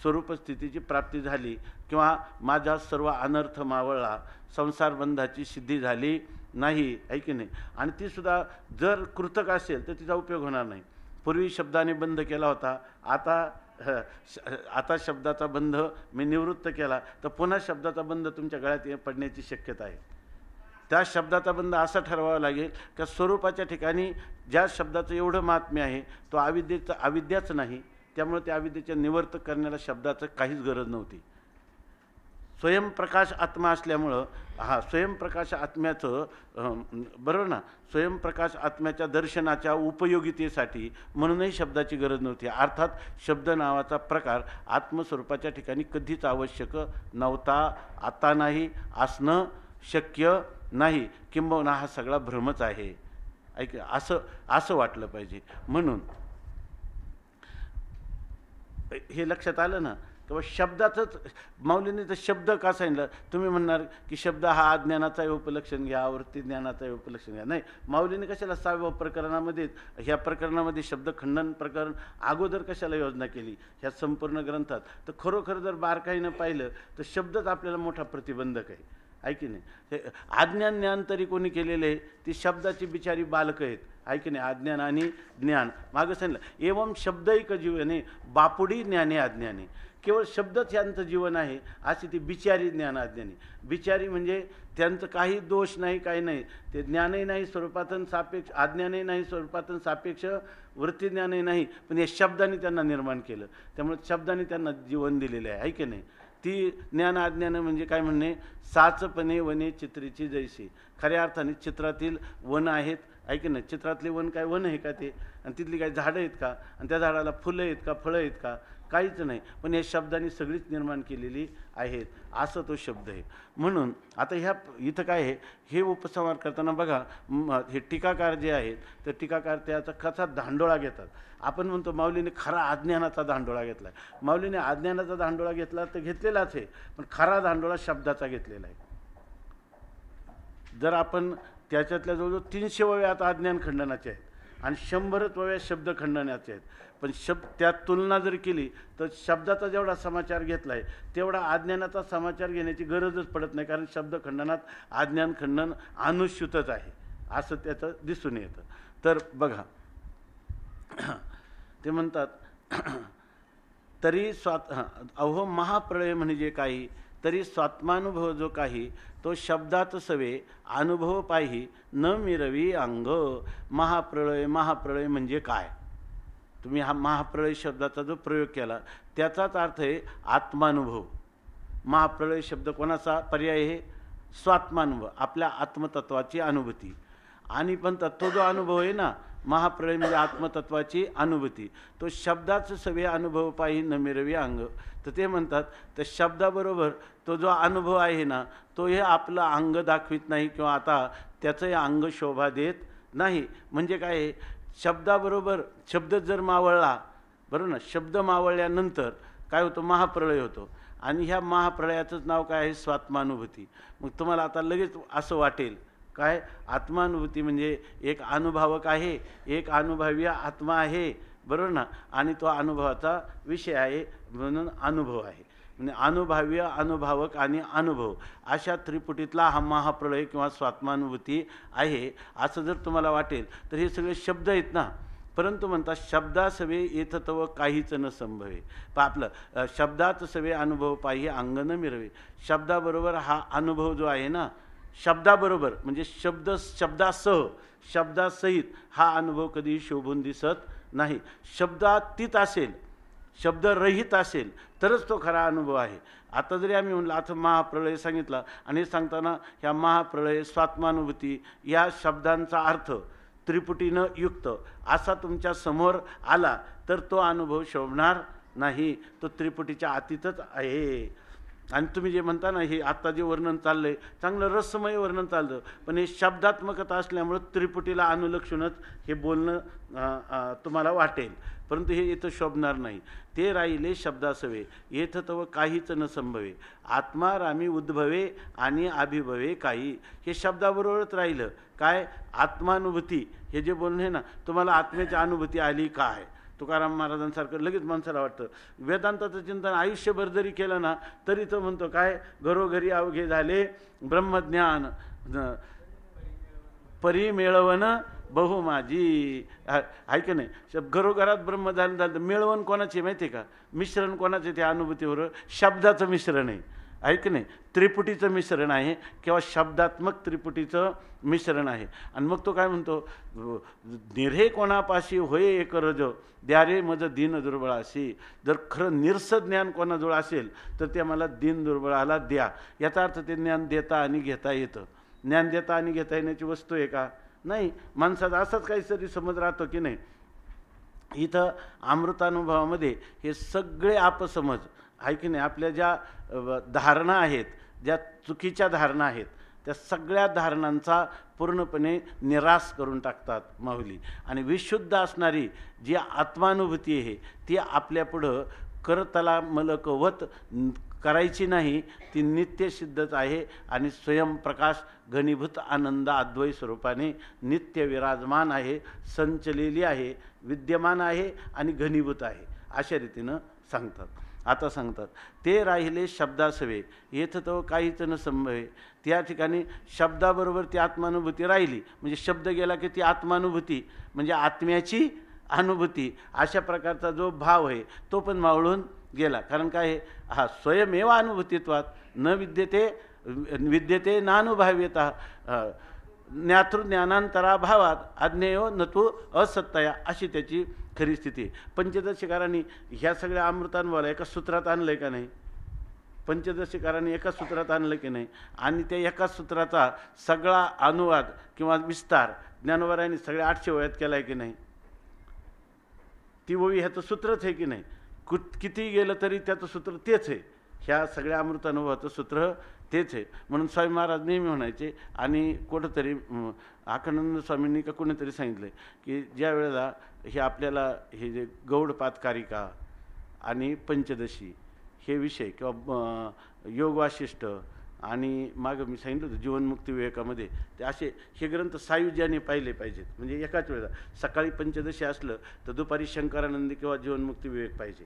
स्वरूप स्थितीची प्राप्ती झाली, किंवा माझा सर्व अनर्थ मावळला, संसार बंधाची सिद्धी झाली नाही, आहे की नाही. आणि ती सुद्धा जर कृतक असेल तर तिचा उपयोग होणार नाही. पूर्वी शब्दाने बंध केला होता, आता शब्दाचा बंध मी निवृत्त केला तर पुन्हा शब्दाचा बंध तुमच्या गळ्यात पडण्याची शक्यता आहे. त्या शब्दाचा बंध असा ठरवावा लागेल का स्वरूपाच्या ठिकाणी ज्या शब्दाचं एवढं महात्म्य आहे तो अविद्याच नाही, त्यामुळे त्या अविद्येच्या निवर्तक करण्याला शब्दाचं काहीच गरज नव्हती. स्वयंप्रकाश आत्मा असल्यामुळं स्वयंप्रकाश आत्म्याचं बरोबर ना, स्वयंप्रकाश आत्म्याच्या दर्शनाच्या उपयोगितेसाठी म्हणूनही शब्दाची गरज नव्हती. अर्थात शब्द नावाचा प्रकार आत्मस्वरूपाच्या ठिकाणी कधीच आवश्यक नव्हता, आता नाही, असणं शक्य नाही, किंबहुना हा सगळा भ्रमच आहे, असं वाटलं पाहिजे. म्हणून हे लक्षात आलं ना किंवा शब्दाचंच माऊलीने तर शब्द का सांगितलं. तुम्ही म्हणणार की शब्द हा अज्ञानाचा उपलक्षण घ्या, वृत्ती ज्ञानाचा उपलक्षण घ्या. नाही, माऊलीने कशाला 6व्या प्रकरणामध्ये ह्या प्रकरणामध्ये शब्द खंडन प्रकरण अगोदर कशाला योजना केली ह्या संपूर्ण ग्रंथात. तर खरोखर जर बारकाईनं पाहिलं तर शब्दच आपल्याला मोठा प्रतिबंधक आहे की नाही. हे अज्ञान ज्ञान तरी कोणी केलेलं आहे, ती शब्दाची बिचारी बालकं आहेत, आहे की नाही. अज्ञान आणि ज्ञान मागं सांगितलं एवं शब्दैक जीवने बापुडी ज्ञाने अज्ञाने. केवळ शब्दच यांचं जीवन आहे अशी ती बिचारी ज्ञान अज्ञानी. बिचारी म्हणजे त्यांचं काही दोष नाही, काही नाही, ते ज्ञानही नाही स्वरूपातून सापेक्ष, अज्ञानही नाही स्वरूपातून सापेक्ष, वृत्तीज्ञानही नाही, पण या शब्दाने त्यांना निर्माण केलं, त्यामुळे शब्दाने त्यांना जीवन दिलेलं आहे की नाही. ती ज्ञान अज्ञान म्हणजे काय म्हणणे, साचपणे वने चित्रीची जैसी. खऱ्या अर्थाने चित्रातील वन आहेत, आहे की नाही. चित्रातले वन काय वन आहे का ते, आणि तिथली काय झाडं आहेत का, आणि त्या झाडाला फुलं आहेत का, फळं आहेत का, काहीच नाही, पण या शब्दांनी सगळीच निर्माण केलेली आहेत, असं तो शब्द आहे. म्हणून आता ह्या इथं काय आहे, हे उपसंहार करताना बघा हे टीकाकार जे आहेत तर टीकाकार त्याचा कसा धांडोळा घेतात. आपण म्हणतो माऊलीने खरा अज्ञानाचा धांडोळा घेतला. माऊलीने अज्ञानाचा धांडोळा घेतला तर घेतलेलाच आहे, पण खरा धांडोळा शब्दाचा घेतलेला आहे. जर आपण त्याच्यातल्या जवळजवळ 300 वव्या आता अज्ञान खंडनाचे आहेत आणि 100 वव्या शब्द खंडनाचे आहेत. पण त्यात तुलना जर केली तर शब्दाचा जेवढा समाचार घेतला आहे तेवढा अज्ञानाचा समाचार घेण्याची गरजच पडत नाही, कारण शब्द खंडनात अज्ञान खंडन अनुश्युतच आहे असं त्याचं दिसून येतं. तर बघा ते म्हणतात तरी अहो महाप्रलय म्हणजे काही, तरी स्वात्मानुभव जो काही, तो शब्दात सवे अनुभव पाही न मिरवी अंग. महाप्रलय महाप्रलय म्हणजे काय? तुम्ही हा महाप्रलय शब्दाचा जो प्रयोग केला त्याचाच अर्थ आहे आत्मानुभव. महाप्रलय शब्द कोणाचा पर्याय आहे? स्वात्मानुभव, आपल्या आत्मतत्वाची अनुभूती. आणि पण तो जो अनुभव आहे ना, महाप्रलय म्हणजे आत्मतत्वाची अनुभूती, तो शब्दाच सवे अनुभव पाही न मिरवी अंग. तर ते म्हणतात तर शब्दाबरोबर तो जो अनुभव आहे ना, तो हे आपलं अंग दाखवित नाही किंवा आता त्याचं अंग शोभा देत नाही. म्हणजे काय? शब्दाबरोबर शब्द जर मावळला, बरोबर ना, शब्द मावळल्यानंतर काय होतं? महाप्रलय होतो. आणि ह्या महाप्रलयाचंच नाव काय आहे? स्वात्मानुभूती. मग तुम्हाला आता लगेच असं वाटेल काय? आत्मानुभूती म्हणजे एक अनुभवक आहे, एक अनुभवी आत्मा आहे, बरोबर ना, आणि तो अनुभवाचा विषय आहे म्हणून अनुभव आहे. म्हणजे अनुभव्य, अनुभवक आणि अनुभव अशा त्रिपुटीतला हा महाप्रलय किंवा स्वात्मानुभूती आहे असं जर तुम्हाला वाटेल तर हे सगळे शब्द आहेत ना. परंतु म्हणतात शब्दा सवे येथ तव काहीच न संभवे. आपलं शब्दात सवे अनुभव पाही अंग न मिरवे. शब्दाबरोबर हा अनुभव जो आहे ना, शब्दाबरोबर म्हणजे शब्दासहित हा अनुभव कधी शोभून दिसत नाही. शब्दातीत असेल, शब्दरहित असेल तरच तो खरा अनुभव आहे. आता जरी आम्ही म्हणलं आता महाप्रलय सांगितला आणि सांगताना ह्या महाप्रलय स्वात्मानुभूती या शब्दांचा अर्थ त्रिपुटीनं युक्त असा तुमच्या समोर आला तर तो अनुभव शोभणार नाही, तो त्रिपुटीच्या अतीतच आहे. आणि तुम्ही जे म्हणता ना, हे आत्ता जे वर्णन चाललं आहे चांगलं रसमय वर्णन चाललं, पण हे शब्दात्मकता असल्यामुळं त्रिपुटीला अनुलक्षूनच हे बोलणं तुम्हाला वाटेल, परंतु हे इथं शोभणार नाही. ते राहिले शब्दासवे येथ तव काहीच न संभवे. आत्मा रामी उद्भवे आणि अभिभवे काही. हे शब्दाबरोबरच राहिलं. काय? आत्मानुभूती हे जे बोलणं आहे ना, तुम्हाला आत्म्याची अनुभूती आली काय? तुकाराम महाराजांसारखं लगेच माणसाला वाटतं. वेदांताचं चिंतन आयुष्यभर जरी केलं ना तरी तो म्हणतो काय? घरोघरी अवघे झाले ब्रह्मज्ञान, परी मिळवण बहु माझी. आहे की नाही? घरोघरात ब्रह्म झालं तर मिळवण कोणाची माहिती आहे का? मिश्रण कोणाचे? त्या अनुभूतीवर शब्दाचं मिश्रण आहे की नाही? त्रिपुटीचं मिश्रण आहे किंवा शब्दात्मक त्रिपुटीचं मिश्रण आहे. आणि मग तो काय म्हणतो? निर्हे कोणापाशी होय एक रज द्यारे मज दीन दुर्बळाशी. जर खरं निरस ज्ञान कोणाजवळ असेल तर ते मला दीन दुर्बळाला द्या. याचा अर्थ ते ज्ञान देता आणि घेता येतं. ज्ञान देता आणि घेता येण्याची वस्तू आहे का? नाही. माणसाचा असाच काहीतरी समज राहतो की नाही. इथं अमृतानुभवामध्ये हे सगळे अपसमज आहे की नाही, आपल्या ज्या धारणा आहेत, ज्या चुकीच्या धारणा आहेत, त्या सगळ्या धारणांचा पूर्णपणे निराश करून टाकतात माऊली. आणि विशुद्ध असणारी जी आत्मानुभूती आहे ती आपल्यापुढं करतला मलकवत करायची नाही, ती नित्यसिद्धच आहे आणि स्वयंप्रकाश घनीभूत आनंद अद्वैत स्वरूपाने नित्य विराजमान आहे, संचलेली आहे, विद्यमान आहे आणि घनीभूत आहे, अशा रीतीनं सांगतात. आता सांगतात ते राहिले शब्दासवे येथ तो काहीच न संभवे. त्या ठिकाणी शब्दाबरोबर ती आत्मानुभूती राहिली म्हणजे शब्द गेला की ती आत्मानुभूती म्हणजे आत्म्याची अनुभूती अशा प्रकारचा जो भाव आहे तो पण मावळून गेला. कारण काय आहे? हा स्वयमेव अनुभूतित्वात न विद्यते नानुभव्यता ज्ञानांतराभावात अज्ञेयो नतु असत्तया अशी त्याची खरी स्थिती. पंचदशीकारांनी ह्या सगळ्या अमृतानुभवाला एका सूत्रात आणलं आहे का नाही? पंचदशीकारांनी एका सूत्रात आणलं की नाही? आणि त्या एका सूत्राचा सगळा अनुवाद किंवा विस्तार ज्ञानोबारायांनी सगळ्या 800 वयात केला आहे की नाही? ती ओवी ह्याचं सूत्रच आहे की नाही? किती गेलं तरी त्याचं सूत्र तेच आहे. ह्या सगळ्या अमृतानुभवाचं सूत्र तेच आहे. म्हणून स्वामी महाराज नेहमी म्हणायचे आणि कुठंतरी आखंडानंद स्वामींनी का कोणीतरी सांगितलं की ज्या वेळेला हे आपल्याला हे जे गौडपातकारिका आणि पंचदशी हे विषय किंवा योग वाशिष्ठ आणि मागं मी सांगितलं होतं जीवनमुक्ती विवेकामध्ये ते असे हे ग्रंथ सायुज्याने पाहिले पाहिजेत. म्हणजे एकाच वेळेला सकाळी पंचदशी असलं तर दुपारी शंकरानंदी किंवा जीवनमुक्ती विवेक पाहिजे.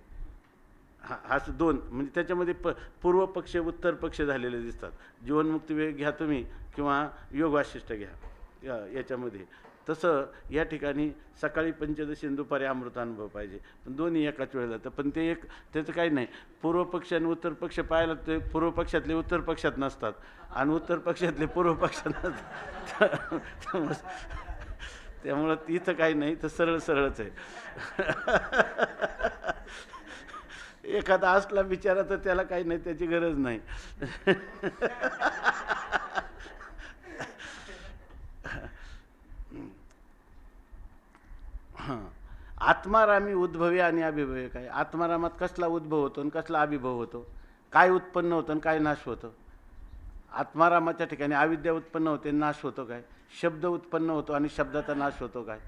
असं दोन म्हणजे त्याच्यामध्ये पूर्व पक्ष उत्तर पक्ष झालेले दिसतात. जीवनमुक्ती विवेक घ्या तुम्ही किंवा योग वाशिष्ठ घ्या, याच्यामध्ये तसं या ठिकाणी सकाळी पंचदशी आणि दुपारी अमृतानुभव पाहिजे, पण दोन्ही एकाच वेळेला. तर पण ते एक त्याचं काही नाही. पूर्व पक्ष आणि उत्तर पक्ष पाहायला ते पूर्व पक्षातले उत्तर पक्षात नसतात आणि उत्तर पक्षातले पूर्व पक्षात नसतात. त्यामुळं इथं काही नाही, तर सरळ सरळच आहे. एखादा असला बिचारा तर त्याला काही नाही, त्याची गरज नाही. आत्मारामी उद्भवी आणि अभिभवी काय? आत्मारामात कसला उद्भव होतो आणि कसला अभिभव होतो? काय उत्पन्न होतं आणि काय नाश होतं? आत्मारामाच्या ठिकाणी अविद्या उत्पन्न होते, नाश होतो काय? शब्द उत्पन्न होतो आणि शब्दाचा नाश होतो काय?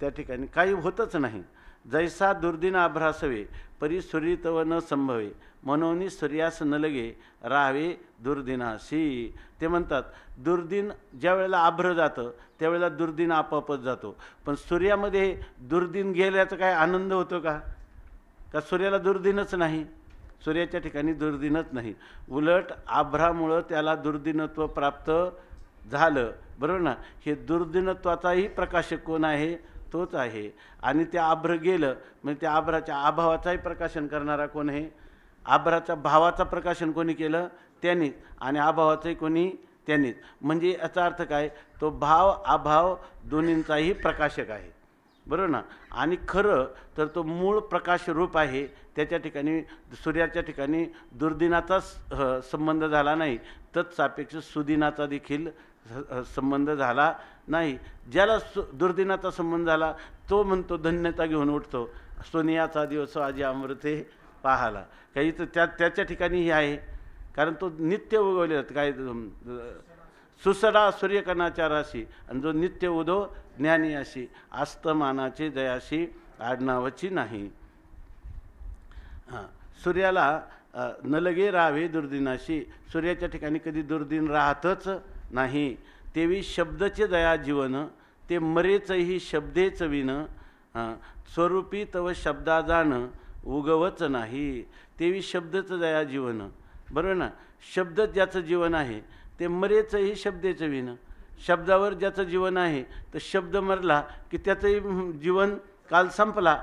त्या ठिकाणी काही होतच नाही. जैसा दुर्दिन आभ्रासवे परी सूर्यतव न संभवे मनोनी सूर्यास न लगे राहावे दुर्दिनाशी. ते म्हणतात दुर्दिन ज्या वेळेला आभ्र जातं त्यावेळेला दुर्दिन आपोआपच जातो. पण सूर्यामध्ये दुर्दिन गेल्याचा काय आनंद होतो का? का सूर्याला दुर्दिनच नाही? सूर्याच्या ठिकाणी दुर्दिनच नाही. उलट आभ्रामुळं त्याला दुर्दिनत्व प्राप्त झालं, बरोबर ना? हे दुर्दिनत्वाचाही प्रकाशक कोण आहे? तोच आहे. आणि ते आभ्र गेलं म्हणजे त्या आभ्राच्या अभावाचाही प्रकाशन करणारा कोण आहे? आभ्राच्या भावाचं प्रकाशन कोणी केलं? त्यांनीच. आणि अभावाचंही कोणी? त्यांनीच. म्हणजे याचा अर्थ काय? तो भाव अभाव दोन्हींचाही प्रकाशक आहे, बरोबर ना? आणि खरं तर तो मूळ प्रकाश रूप आहे. त्याच्या ठिकाणी सूर्याच्या ठिकाणी दुर्दिनाचाच संबंध झाला नाही, तत्सापेक्ष सुदिनाचा देखील संबंध झाला नाही. ज्याला दुर्दिनाचा संबंध झाला तो म्हणतो धन्यता घेऊन उठतो, सोनियाचा दिवस आजी अमृते पाहाला. काही तर त्याच्या ठिकाणी हे आहे, कारण तो नित्य उगवले काय सुसडा सूर्यकणाच्या राशी आणि जो नित्य उदो ज्ञानी अशी आस्तमानाची दयाशी आडनावाची नाही. सूर्याला न लगे राहावे दुर्दिनाशी. सूर्याच्या ठिकाणी कधी दुर्दिन राहतच नाही. तेवी शब्दचे दया जीवन ते मरेचही शब्देच विन स्वरूपी तव शब्दा जाण उगवच नाही. तेवी शब्दच दया जीवन, बरोबर ना? शब्दच ज्याचं जीवन आहे ते मरेचही शब्देचं विन. शब्दावर ज्याचं जीवन आहे तर शब्द मरला की त्याचंही जीवन काल संपला.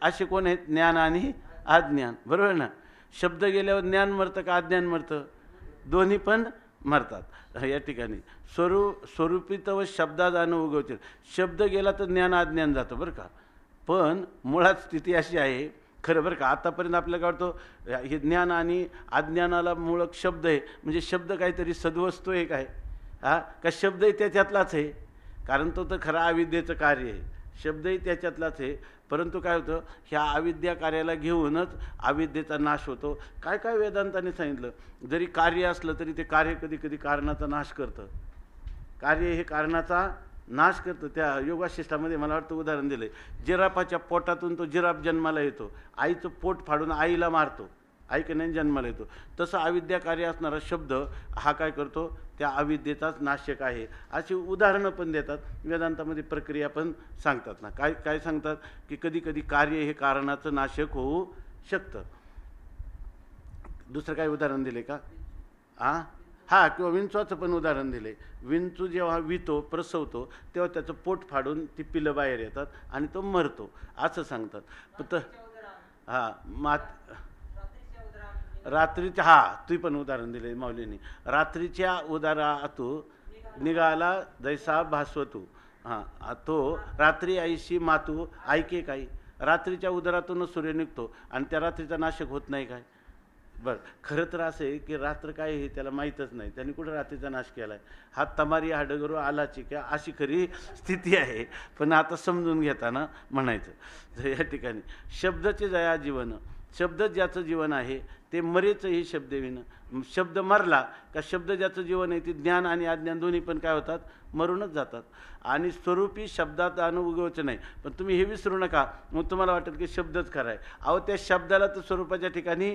असे कोण आहेत? ज्ञान आणि अज्ञान, बरोबर ना? शब्द गेल्यावर ज्ञान मरतं का अज्ञान मरतं? दोन्ही पण मरतात. या ठिकाणी स्वरूपी तव शब्दा जाणं उगवतील. शब्द गेला तर ज्ञान अज्ञान जातं, बरं का? पण मुळात स्थिती अशी आहे, खरं बरं का? आतापर्यंत आपल्याला वाटतो हे ज्ञान आणि अज्ञानाला मूळक शब्द आहे, म्हणजे शब्द काहीतरी सद्वस्तू आहे काय? का शब्दही त्याच्यातलाच आहे? कारण तो तर खरा अविद्येचं कार्य आहे. शब्दही त्याच्यातलाच आहे. परंतु काय होतं, ह्या अविद्या कार्याला घेऊनच अविद्येचा नाश होतो. काय काय वेदांताने सांगितलं, जरी कार्य असलं तरी ते कार्य कधी कधी कारणाचा नाश करतं. कार्य हे कारणाचा नाश करतं. त्या योगाशिष्टामध्ये मला वाटतं उदाहरण दिलं आहे, जिराफाच्या पोटातून तो जिराफ जन्माला येतो, आईचं पोट फाडून आईला मारतो, आई की नाही जन्माला येतो. तसं अविद्या कार्य असणारा शब्द हा काय करतो? त्या अविद्येचाच नाशक आहे. अशी उदाहरणं पण देतात वेदांतामध्ये, प्रक्रिया पण सांगतात ना. काय काय सांगतात की कधी कधी कार्य हे कारणाचं नाशक होऊ शकतं. दुसरं काय उदाहरण दिले का? हां, किंवा विंचवाचं पण उदाहरण दिले. विंचू जेव्हा वितो प्रसवतो तेव्हा त्याचं पोट फाडून ती पिलं बाहेर येतात आणि तो मरतो, असं सांगतात. पण रात्रीच्या ती पण उदाहरण दिले माऊलींनी. रात्रीच्या उदारातू निघाला जैसा भास्वतू. तो रात्री आईशी मातू ऐके काही. रात्रीच्या उदरातूनच सूर्य निघतो आणि त्या रात्रीचा नाशक होत नाही काय? बरं, खरं तर असं आहे की रात्र काय हे त्याला माहीतच नाही, त्यांनी कुठं रात्रीचा नाश केला आहे? हा तमारी हाडगरू आलाची का, अशी खरी स्थिती आहे. पण आता समजून घेताना म्हणायचं तर या ठिकाणी शब्दाचे जया जीवन, शब्द ज्याचं जीवन आहे ते मरेचंही शब्दविन. शब्द मरला का शब्द ज्याचं जीवन आहे ते ज्ञान आणि अज्ञान दोन्ही पण काय होतात? मरूनच जातात. आणि स्वरूपी शब्दात उगवायचं नाही. पण तुम्ही हे विसरू नका, मग तुम्हाला वाटेल की शब्दच खरा आहे. अहो, त्या शब्दाला तर स्वरूपाच्या ठिकाणी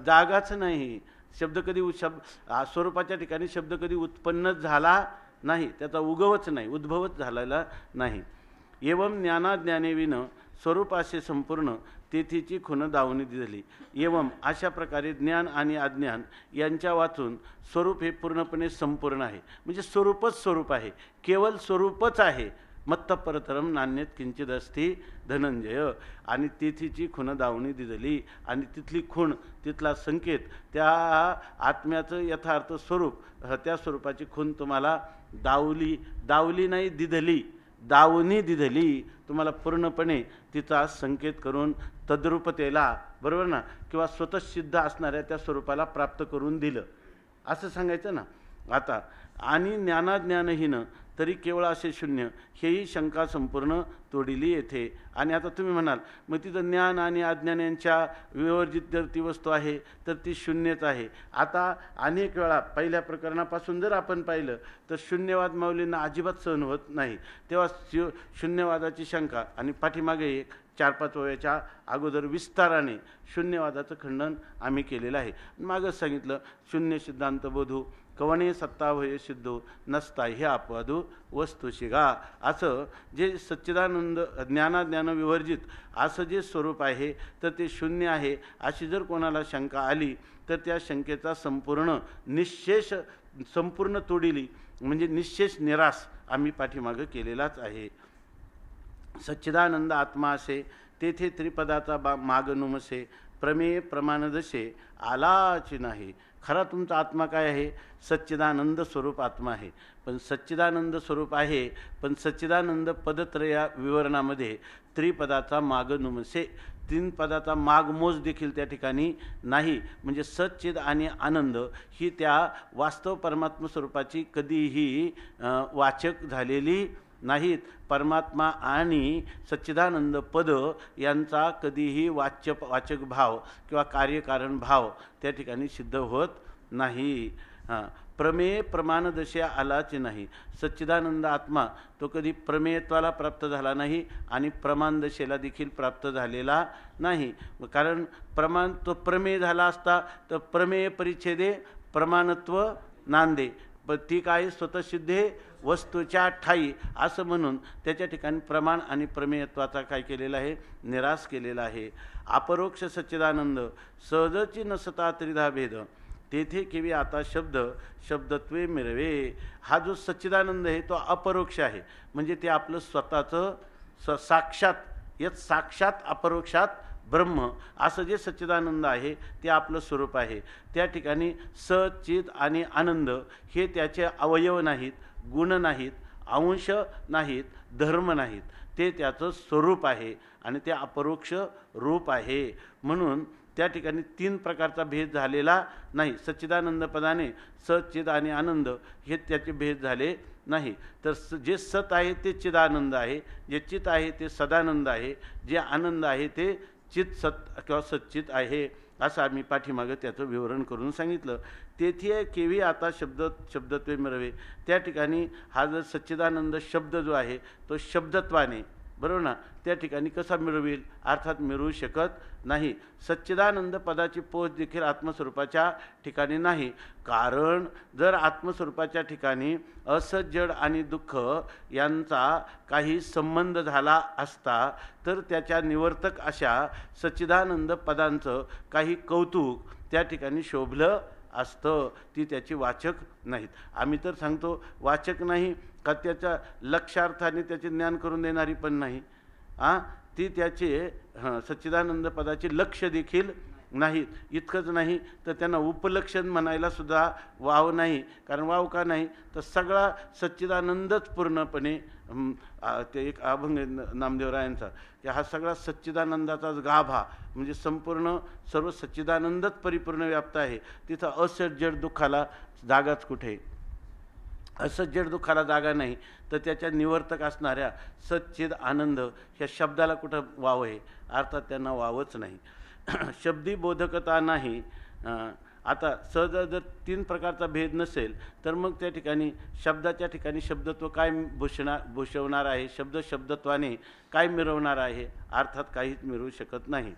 जागाच नाही. शब्द कधी स्वरूपाच्या ठिकाणी शब्द कधी उत्पन्नच झाला नाही, त्याचा उगवच नाही, उद्भवच झालेला नाही. एवं ज्ञानाज्ञाने विन स्वरूप असे संपूर्ण तेथीची खुण दावणी दिली. एवं अशा प्रकारे ज्ञान आणि अज्ञान यांच्या वाचून स्वरूप हे पूर्णपणे संपूर्ण आहे. म्हणजे स्वरूपच स्वरूप आहे, केवळ स्वरूपच आहे. मत्त परतरम नान्यत किंचित अस्ति धनंजय. आणि तेथीची खुण दावणी दिली. आणि तिथली खूण, तिथला संकेत, त्या आत्म्याचं यथार्थ स्वरूप, त्या स्वरूपाची खूण तुम्हाला दावली नाही, दिधली, दावणी दिधली. तुम्हाला पूर्णपणे तिचा संकेत करून तद्रूपतेला, बरोबर ना, किंवा स्वतःसिद्ध असणाऱ्या त्या स्वरूपाला प्राप्त करून दिलं, असं सांगायचं ना. आता आणि ज्ञानाज्ञानहीन तरी केवळ असे शून्य, हेही शंका संपूर्ण तोडिली येथे. आणि आता तुम्ही म्हणाल, मग तिथं ज्ञान आणि अज्ञान यांच्या विवर्जित जर ती वस्तू आहे तर ती शून्यच आहे. आता अनेक वेळा पहिल्या प्रकरणापासून जर आपण पाहिलं तर शून्यवाद माऊलींना अजिबात सहन होत नाही. तेव्हा शून्यवादाची शंका, आणि पाठीमागे एक 4-5 वयाच्या अगोदर विस्ताराने शून्यवादाचं खंडन आम्ही केलेलं आहे. मागं सांगितलं, शून्य सिद्धांत बोधू कवणे सत्ताभय सिद्धो नसता हे अपवादू वस्तुशिगा. असं जे सच्चिदानंद ज्ञानाज्ञान विवर्जित असं जे स्वरूप आहे तर ते शून्य आहे, अशी जर कोणाला शंका आली तर त्या शंकेचा संपूर्ण तोडिली, म्हणजे निश्शेष निराश आम्ही पाठीमागं केलेलाच आहे. सच्चिदानंद आत्मा असे तेथे त्रिपदाचा माग नुमसे, प्रमेय प्रमाणदशे आलाची नाही. खरा तुमचा आत्मा काय आहे? सच्चिदानंद स्वरूप आत्मा आहे. पण सच्चिदानंद स्वरूप आहे, पण सच्चिदानंद पदत्रया विवरणामध्ये त्रिपदाचा माग नुमसे, 3 पदाचा मागमोज देखील त्या ठिकाणी नाही. म्हणजे सच्चिद आणि आनंद ही त्या वास्तव परमात्मा स्वरूपाची कधीही वाचक झालेली नाहीत. परमात्मा आणि सच्चिदानंद पद यांचा कधीही वाचक भाव किंवा कार्यकारण भाव त्या ठिकाणी सिद्ध होत नाही. प्रमेय प्रमाणदशा आलाच नाही. सच्चिदानंद आत्मा तो कधी प्रमेयत्वाला प्राप्त झाला नाही आणि प्रमाणदशेला देखील प्राप्त झालेला नाही. कारण तो प्रमेय झाला असता तर प्रमेय परिच्छेदे प्रमाणत्व नांदे, पण ती काय स्वतःसिद्धे वस्तूच्या ठाई, असं म्हणून त्याच्या ठिकाणी प्रमाण आणि प्रमेयत्वाचा काय केलेला आहे? निराश केलेला आहे. अपरोक्ष सच्चिदानंद सहजची नसता त्रिधा भेद, तेथे केवी आता शब्दत्वे मिरवे. हा जो सच्चिदानंद आहे तो अपरोक्ष आहे, म्हणजे ते आपलं स्वतःचं साक्षात अपरोक्षात ब्रह्म असं जे सच्चिदानंद आहे ते आपलं स्वरूप आहे. त्या ठिकाणी सच्चिद आणि आनंद हे त्याचे अवयव नाहीत, गुण नाहीत, अंश नाहीत, धर्म नाहीत, ते त्याचं स्वरूप आहे आणि ते अपरोक्ष रूप आहे. म्हणून त्या ठिकाणी 3 प्रकारचा भेद झालेला नाही. सच्चिदानंद पदाने सच्चिद आणि आनंद हे त्याचे भेद झाले नाही. तर जे सत आहे ते चिदानंद आहे, जे चित आहे ते सदानंद आहे, जे आनंद आहे ते चित सत किंवा सच्चित आहे, असं आम्ही पाठीमागं त्याचं विवरण करून सांगितलं. तेथे केवी आता शब्दत्वे मिळवे. त्या ठिकाणी हा जर सच्चिदानंद शब्द जो आहे तो शब्दत्वाने, बरोबर ना, त्या ठिकाणी कसा मिळवेल? अर्थात मिळवू शकत नाही. सच्चिदानंद पदाची पोच देखील आत्मस्वरूपाच्या ठिकाणी नाही. कारण जर आत्मस्वरूपाच्या ठिकाणी असज्जड आणि दुःख यांचा काही संबंध झाला असता तर त्याच्या निवर्तक अशा सच्चिदानंद पदांचं काही कौतुक त्या ठिकाणी शोभलं असतं. ती त्याची वाचक नाहीत. आम्ही तर सांगतो वाचक नाही का, त्याच्या लक्षार्थाने त्याचे ज्ञान करून देणारी पण नाही. ती त्याचे सच्चिदानंद पदाचे लक्ष देखील नाहीत. इतकंच नाही तर त्यांना उपलक्षण म्हणायला सुद्धा वाव नाही. कारण वाव का नाही तर सगळा सच्चिदानंदच पूर्णपणे, ते एक अभंग नामदेवरायांचा, की हा सगळा सच्चिदानंदाचाच गाभा, म्हणजे संपूर्ण सर्व सच्चिदानंदच परिपूर्ण व्याप्त आहे. तिथं असज्जड दुःखाला जागाच कुठे? असज्जड दुःखाला जागा नाही तर त्याच्या निवर्तक असणाऱ्या सच्चिद आनंद ह्या शब्दाला कुठं वाव आहे? अर्थात त्यांना वावच नाही. शब्दी बोधकता नाही. आता सहज जर 3 प्रकारचा भेद नसेल तर मग त्या ठिकाणी शब्दाच्या ठिकाणी शब्दत्व काय भूषवणार आहे? शब्दत्वाने काय मिरवणार आहे? अर्थात काहीच मिळवू शकत नाही.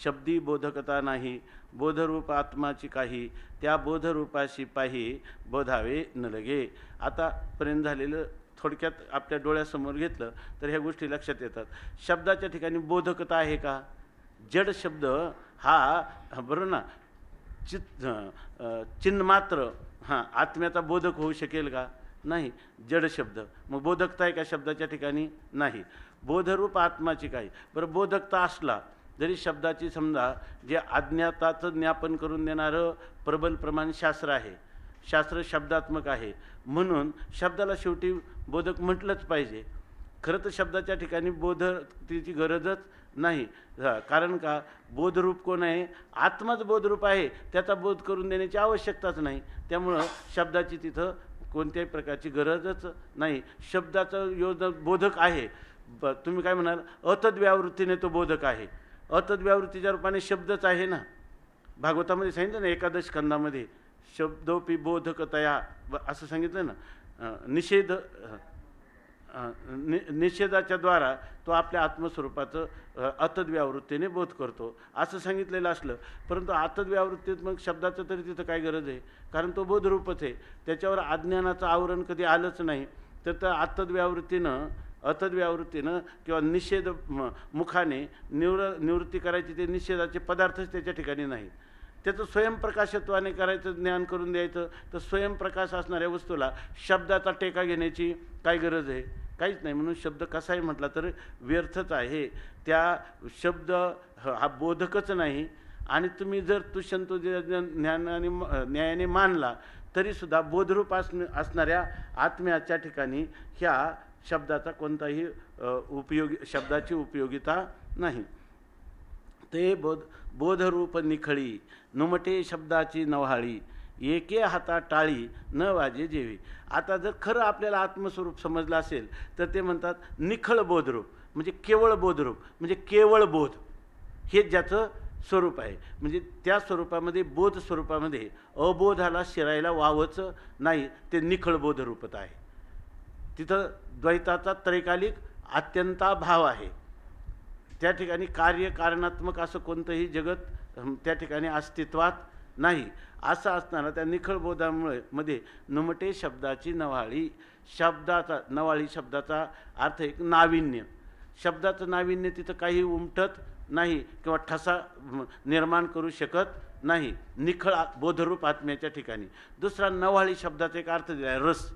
शब्दी बोधकता नाही. बोधरूप आत्माची काही, त्या बोधरूपाशी पाही बोधावे न लगे. आतापर्यंत झालेलं थोडक्यात आपल्या डोळ्यासमोर घेतलं तर ह्या गोष्टी लक्षात येतात. शब्दाच्या ठिकाणी बोधकता आहे का? जड शब्द हा बरोबर ना, चिन्हमात्र आत्म्याचा बोधक होऊ शकेल का? नाही. जड शब्द, मग बोधकता आहे का शब्दाच्या ठिकाणी? नाही. बोधरूप आत्माची काय? बरं, बोधकता असला जरी शब्दाची समजा जे अज्ञाताचं ज्ञापन करून देणारं प्रबल प्रमाण शास्त्र आहे, शास्त्र शब्दात्मक आहे, म्हणून शब्दाला शेवटी बोधक म्हटलंच पाहिजे. खरं तर शब्दाच्या ठिकाणी बोधकतेची गरजच नाही. कारण का? बोधरूप कोण आहे? आत्माच बोधरूप आहे, त्याचा बोध करून देण्याची आवश्यकताच नाही. त्यामुळं शब्दाची तिथं कोणत्याही प्रकारची गरजच नाही. शब्दाचं योजना बोधक आहे. तुम्ही काय म्हणाल? अतद्व्यावृत्तीने तो बोधक आहे. अतद्व्यावृत्तीच्या रूपाने शब्दच आहे ना. भागवतामध्ये सांगितलं ना, एकादश स्कंदामध्ये शब्दोपी बोधकतया असं सांगितलं ना. निषेधाच्या द्वारा तो आपल्या आत्मस्वरूपाचं अतद्व्यावृत्तीने बोध करतो असं सांगितलेलं असलं, परंतु अतद्व्यावृत्तीत मग शब्दाचं तरी तिथं काय गरज आहे? कारण तो बोधरूपच आहे, त्याच्यावर अज्ञानाचं आवरण कधी आलंच नाही. तर त्या अतद्व्यावृत्तीनं किंवा निषेध मुखाने निवृत्ती करायची, ते निषेधाचे पदार्थच त्याच्या ठिकाणी नाही. त्याचं स्वयंप्रकाशत्वाने करायचं, ज्ञान करून द्यायचं, तर स्वयंप्रकाश असणाऱ्या वस्तूला शब्दाचा टेका घेण्याची काय गरज आहे? काहीच नाही. म्हणून शब्द कसाही म्हटला तर व्यर्थच आहे. त्या शब्द हा बोधकच नाही. आणि तुम्ही जर तुष्यंतु ज्ञानाने न्यायाने मानला तरीसुद्धा बोधरूप असणाऱ्या आत्म्याच्या ठिकाणी ह्या शब्दाचा कोणताही शब्दाची उपयोगिता नाही. ते बोधरूप निखळी नुमटे शब्दाची नव्हाळी, एके हाता टाळी न वाजे जेवी. आता जर खरं आपल्याला आत्मस्वरूप समजलं असेल तर ते म्हणतात निखळ बोधरूप, म्हणजे केवळ बोधरूप, म्हणजे केवळ बोध हे ज्याचं स्वरूप आहे. म्हणजे त्या स्वरूपामध्ये, बोध स्वरूपामध्ये अबोधाला शिरायला वावच नाही. ते निखळ बोधरूपत आहे. तिथं द्वैताचा त्रैकालिक अत्यंता भाव आहे. त्या ठिकाणी कार्यकारणात्मक असं कोणतंही जगत त्या ठिकाणी अस्तित्वात नाही. असं असताना त्या निखळ बोधामुळे मध्ये नुमटे शब्दाची नवाळी, नवाळी शब्दाचा अर्थ एक नाविन्य. शब्दाचं नाविन्य तिथं काही उमटत नाही किंवा ठसा निर्माण करू शकत नाही. निखळ बोधरूप आत्म्याच्या ठिकाणी. दुसरा नवाळी शब्दाचा एक अर्थ दिला रस.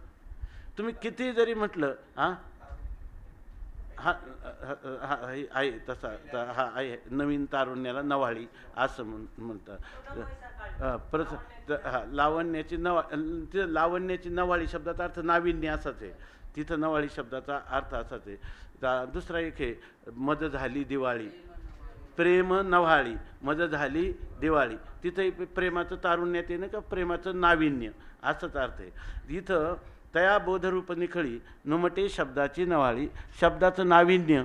तुम्ही किती जरी म्हटलं आहे तसा हा आहे, नवीन तारुण्याला नवाळी असं म्हणतात. परत लावण्याची लावण्याची नवाळी शब्दाचा अर्थ नाविन्य असाच आहे. तिथं नवाळी शब्दाचा अर्थ असाच आहे. दुसरा एक आहे मज झाली दिवाळी, प्रेम नव्हाळी, मज झाली दिवाळी. तिथं प्रेमाचं तारुण्यात येणं का प्रेमाचं नाविन्य असंच अर्थ आहे. इथं तया बोधरूप निखळी नुमटे शब्दाची नवाळी, शब्दाचं नाविन्य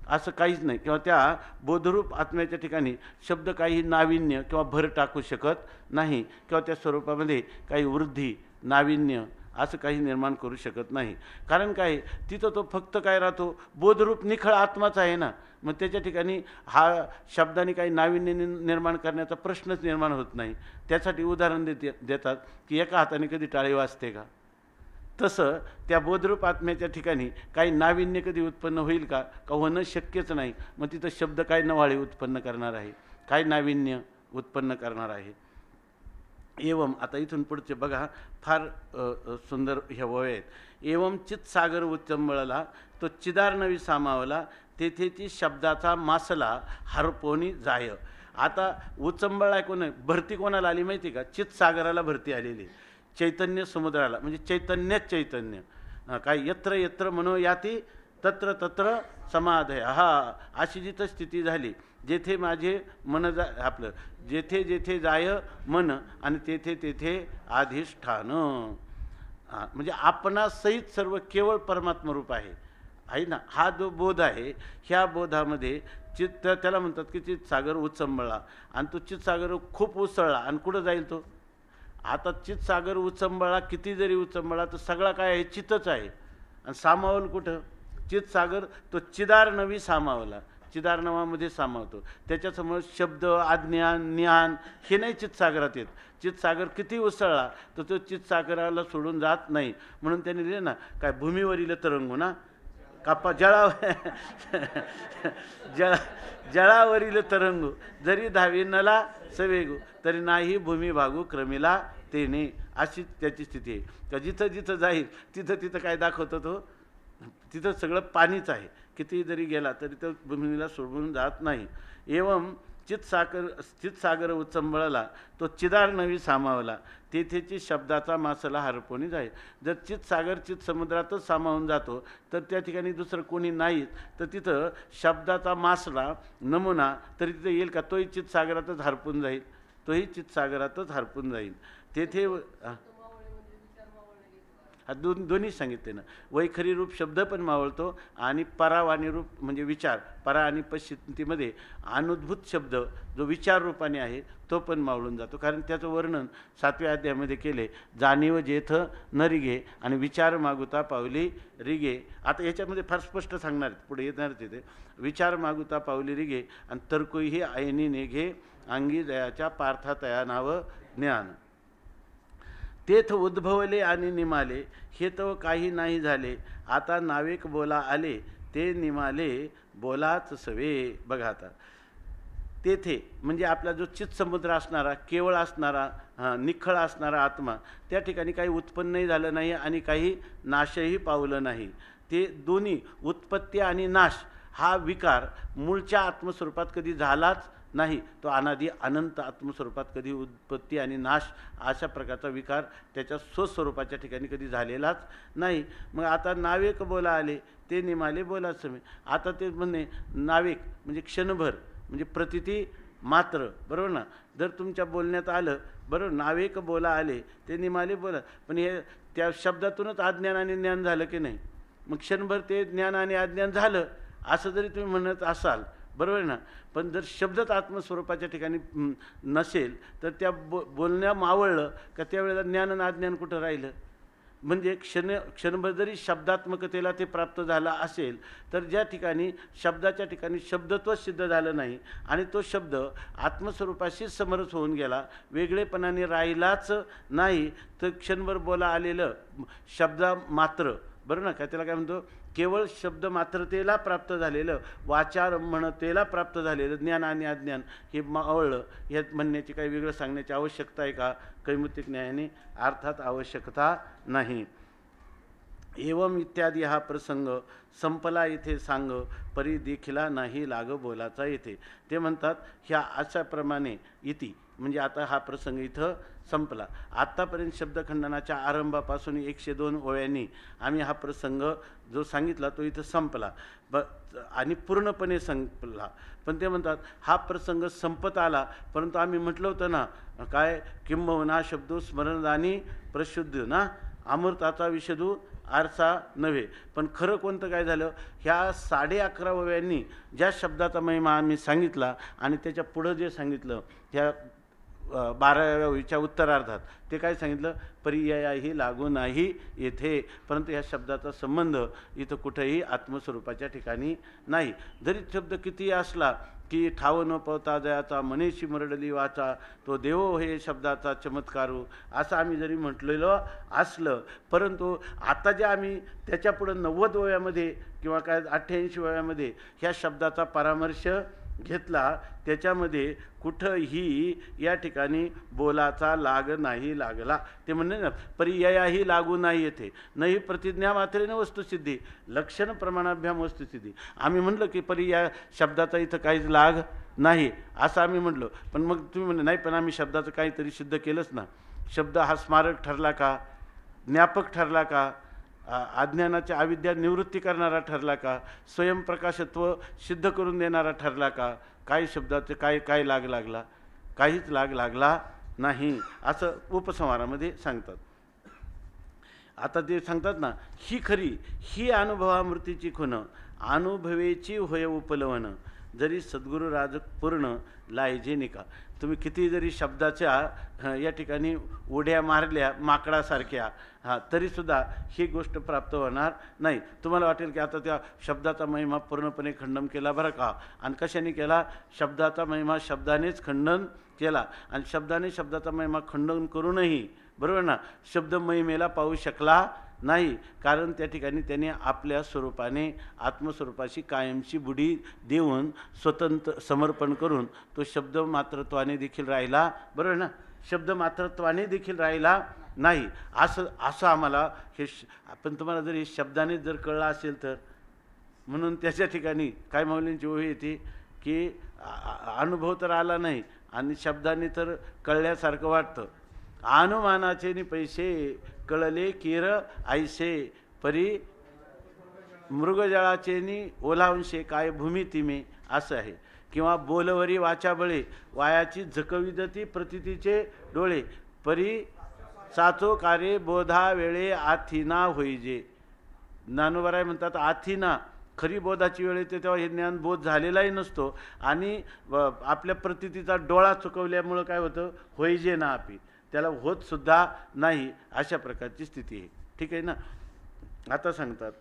असं काहीच नाही. किंवा त्या बोधरूप आत्म्याच्या ठिकाणी शब्द काही नाविन्य किंवा भर टाकू शकत नाही, किंवा त्या स्वरूपामध्ये काही वृद्धी नाविन्य असं काही निर्माण करू शकत नाही. कारण काय? तिथं तो फक्त काय राहतो? बोधरूप निखळ आत्माच आहे ना. मग त्याच्या ठिकाणी हा शब्दाने काही नाविन्य निर्माण करण्याचा प्रश्नच निर्माण होत नाही. त्यासाठी उदाहरण देतात की एका हाताने कधी टाळी वाजते का? तसं त्या बोधरूप आत्म्याच्या ठिकाणी काही नाविन्य कधी उत्पन्न होईल का? होणं शक्यच नाही. मग तिथं शब्द काय नवाळी उत्पन्न करणार आहे? काय नाविन्य उत्पन्न करणार आहे? एवम, आता इथून पुढचे बघा, फार सुंदर ह्या ओव्या आहेत. एवम चित सागर उच्चंबळला, तो चिदार्णवी सामावला, तेथे ती शब्दाचा मासला हरपोनी जाय. आता उचंबळ आहे कोण? भरती कोणाला आली माहिती का? चित सागराला भरती आलेली, चैतन्य समुद्राला, म्हणजे चैतन्यच चैतन्य. काय यत्र यत्र मनो याती तत्र तत्र समाधय. अशी जिथं स्थिती झाली, जेथे माझे मन आपलं जेथे जेथे जाय मन आणि तेथे तेथे अधिष्ठान. म्हणजे आपणासहित सर्व केवळ परमात्मरूप आहे ना. हा जो बोध आहे, ह्या बोधामध्ये त्याला म्हणतात की चितसागर उचंबळला. आणि तो चितसागर खूप उसळला आणि कुठं जाईल तो? आता चितसागर उचंबळला, किती जरी उचंबळला तर सगळा काय आहे? चितच आहे. आणि सामावल कुठं? चितसागर तो चिदार नवी सामावला. चिदार्णवामध्ये सामावतो. त्याच्यासमोर शब्द, आज्ञा, ज्ञान हे नाही चित्सागरात येत. चित्सागर किती उसळला तर तो चित्सागराला सोडून जात नाही. म्हणून त्यांनी दिले ना, काय भूमीवरील तरंगू ना, कापा जळावरील तरंगू, जरी धावी नला सवेगू, तरी नाही भूमी भागू क्रमीला तेने. अशी त्याची स्थिती आहे का जिथं जिथं जाईल तिथं तिथं काय दाखवतो तो, तिथं सगळं पाणीच आहे. किती जरी गेला तरी तो भूमीला सोडून जात नाही. एवं चित्सागर उचंबळला, तो चिदार्णवी सामावला, तेथेची शब्दाचा मासला हरपोनी जाईल. जर चित्सागर चित्समुद्रातच सामावून जातो तर त्या ठिकाणी दुसरं कोणी नाहीत, तर तिथं शब्दाचा मासला नमुना तरी तिथं येईल का? तोही चित्सागरातच हरपून जाईल, तोही चित्सागरातच हरपून जाईल. तेथे दोन्ही सांगितले ना. वैखरी रूप शब्द पण मावळतो आणि परावाणी रूप म्हणजे विचार, परा आणि पश्चितीमध्ये अनुद्भूत शब्द जो विचार रूपाने आहे तो पण मावळून जातो. कारण त्याचं वर्णन 7व्या अध्यायामध्ये केले. जाणीव जेथ न रिगे आणि विचार मागुता पावली रिगे. आता याच्यामध्ये फार स्पष्ट सांगणार आहेत, पुढे येणार तिथे. विचार मागुता पावली रिगे आणि तर्कोही ऐनी नेघे, अंगी दयाच्या पार्था तया नाव ज्ञान. तेथ उद्भवले आणि निमाले, हे तो काही नाही झाले. आता नावेक बोला आले, ते निमाले बोलाच सवे. बघा आता तेथे म्हणजे आपला जो चित्समुद्र असणारा, केवळ असणारा, निखळ असणारा आत्मा, त्या ठिकाणी काही उत्पन्नही झालं नाही आणि काही नाशही पावलं नाही. ते दोन्ही उत्पत्ती आणि नाश हा विकार मूळच्या आत्मस्वरूपात कधी झालाच नाही. तो अनादी अनंत आत्मस्वरूपात कधी उत्पत्ती आणि नाश अशा प्रकारचा विकार त्याच्या स्वस्वरूपाच्या ठिकाणी कधी झालेलाच नाही. मग आता नावेक बोला आले, ते निमाले बोला समे. आता ते म्हणणे नावेक म्हणजे क्षणभर, म्हणजे प्रतिती मात्र, बरोबर ना. जर तुमच्या बोलण्यात आलं, बरोबर, नावेक बोला आले, ते निमाले बोला, पण हे त्या शब्दातूनच अज्ञान आणि ज्ञान झालं की नाही. मग क्षणभर ते ज्ञान आणि अज्ञान झालं असं जरी तुम्ही म्हणत असाल, बरोबर ना. पण जर शब्दच आत्मस्वरूपाच्या ठिकाणी नसेल तर त्या बोलण्या मावळलं का त्यावेळेला ज्ञान आणि अज्ञान कुठं राहिलं. म्हणजे क्षणभर जरी शब्दात्मकतेला ते प्राप्त झाला असेल तर ज्या ठिकाणी शब्दाच्या ठिकाणी शब्दत्व सिद्ध झालं नाही आणि तो शब्द आत्मस्वरूपाशी समरस होऊन गेला, वेगळेपणाने राहिलाच नाही, तर क्षणभर बोला आलेलं शब्दा मात्र, बरं ना, काय त्याला काय म्हणतो, केवळ शब्द मात्रतेला प्राप्त झालेलं, वाचारम्भणतेला प्राप्त झालेलं ज्ञान आणि अज्ञान हे मावळलं. ह्यात म्हणण्याची काही वेगळं सांगण्याची आवश्यकता आहे का? कैमुतिक न्यायाने अर्थात आवश्यकता नाही. एवम इत्यादी हा प्रसंग संपला इथे सांग, परी देखिला नाही लाग बोलाचा येथे. ते म्हणतात ह्या अशाप्रमाणे इति म्हणजे आता हा प्रसंग इथं संपला. आत्तापर्यंत शब्दखंडनाच्या आरंभापासून 102 ओव्यांनी आम्ही हा प्रसंग जो सांगितला तो इथं संपला आणि पूर्णपणे संपला. पण ते म्हणतात हा प्रसंग संपत आला, परंतु आम्ही म्हटलं होतं ना काय, किंबहुना शब्दो स्मरणदानी प्रशुद्ध ना, अमृताचा विषदू आरसा नव्हे. पण खरं कोणतं काय झालं, ह्या 11.5 ओव्यांनी ज्या शब्दाचा महिमा आम्ही सांगितला आणि त्याच्या पुढं जे सांगितलं ह्या 12व्या ओळीच्या उत्तरार्धात ते काय सांगितलं, पर्यायही लागू नाही येथे. परंतु ह्या शब्दाचा संबंध इथं कुठेही आत्मस्वरूपाच्या ठिकाणी नाही. जरी शब्द किती असला की ठाव न पवता जयाचा मनेशी मरडली वाचा, तो देवो हे शब्दाचा चमत्कारू असं आम्ही जरी म्हटलेलं असलं, परंतु आता जे आम्ही त्याच्यापुढं 90 ओव्यामध्ये किंवा काय 88 ओव्यामध्ये ह्या शब्दाचा परामर्श घेतला, त्याच्यामध्ये कुठंही या ठिकाणी बोलाचा लाग नाही लागला. ते म्हणणे ना, पर्यायही लागू नाही येथे, नाही प्रतिज्ञा मात्रेने वस्तुसिद्धी, लक्षण प्रमाणाभ्याम वस्तुसिद्धी. आम्ही म्हटलं की पर्याय शब्दाचा इथं काहीच लाग नाही असं आम्ही म्हटलं, पण मग तुम्ही म्हणले नाही, पण आम्ही शब्दाचं काहीतरी सिद्ध केलंच ना. शब्द हा स्मारक ठरला का, ज्ञापक ठरला का, अज्ञानाची अविद्या निवृत्ती करणारा ठरला का, स्वयंप्रकाशत्व सिद्ध करून देणारा ठरला का, काही शब्दाचे काय काय लाग लागला, काहीच लाग लागला नाही असं उपसंहारामध्ये सांगतात. आता ते सांगतात ना, ही खरी ही अनुभवामृतीची खुण, अनुभवेची होय उपलवन, जरी सद्गुरू राज पूर्ण लायजे निका. तुम्ही किती जरी शब्दाच्या या ठिकाणी उड्या मारल्या माकडासारख्या तरीसुद्धा ही गोष्ट प्राप्त होणार नाही. तुम्हाला वाटेल की आता त्या शब्दाचा महिमा पूर्णपणे खंडन केला बरं का, आणि कशाने केला? शब्दाचा महिमा शब्दानेच खंडन केला, आणि शब्दाने शब्दाचा महिमा खंडन करूनही बरोबर ना शब्द महिमेला पाहू शकला नाही, कारण त्या ठिकाणी त्याने आपल्या स्वरूपाने आत्मस्वरूपाशी कायमची बुडी देऊन स्वतंत्र समर्पण करून तो शब्द मात्रत्वाने देखील राहिला. बरोबर ना, शब्द मात्रत्वाने देखील राहिला नाही. असं आम्हाला हे आपण तुम्हाला जर हे शब्दाने जर कळलं असेल तर, म्हणून त्याच्या ठिकाणी काय माऊलींची ओळी येते की अनुभव तर आला नाही आणि शब्दाने तर कळल्यासारखं वाटतं. अनुमानाचे नि पैसे कळले किर ऐसे परी मृगजळाचे नि ओलांशे काय भूमितीमे असं आहे. किंवा बोलवरी वाचा बळे वायाची झकविदती प्रतितीचे डोळे परी साचो कार्य बोधा वेळे आथिना होईजे. ज्ञानोबराय म्हणतात आथिना खरी बोधाची वेळ येते तेव्हा हे ज्ञान बोध झालेलाही नसतो, आणि आपल्या प्रतितीचा डोळा चुकवल्यामुळं काय होतं, होईजे ना आपी त्याला होतसुद्धा नाही, अशा प्रकारची स्थिती आहे. ठीक आहे ना. आता सांगतात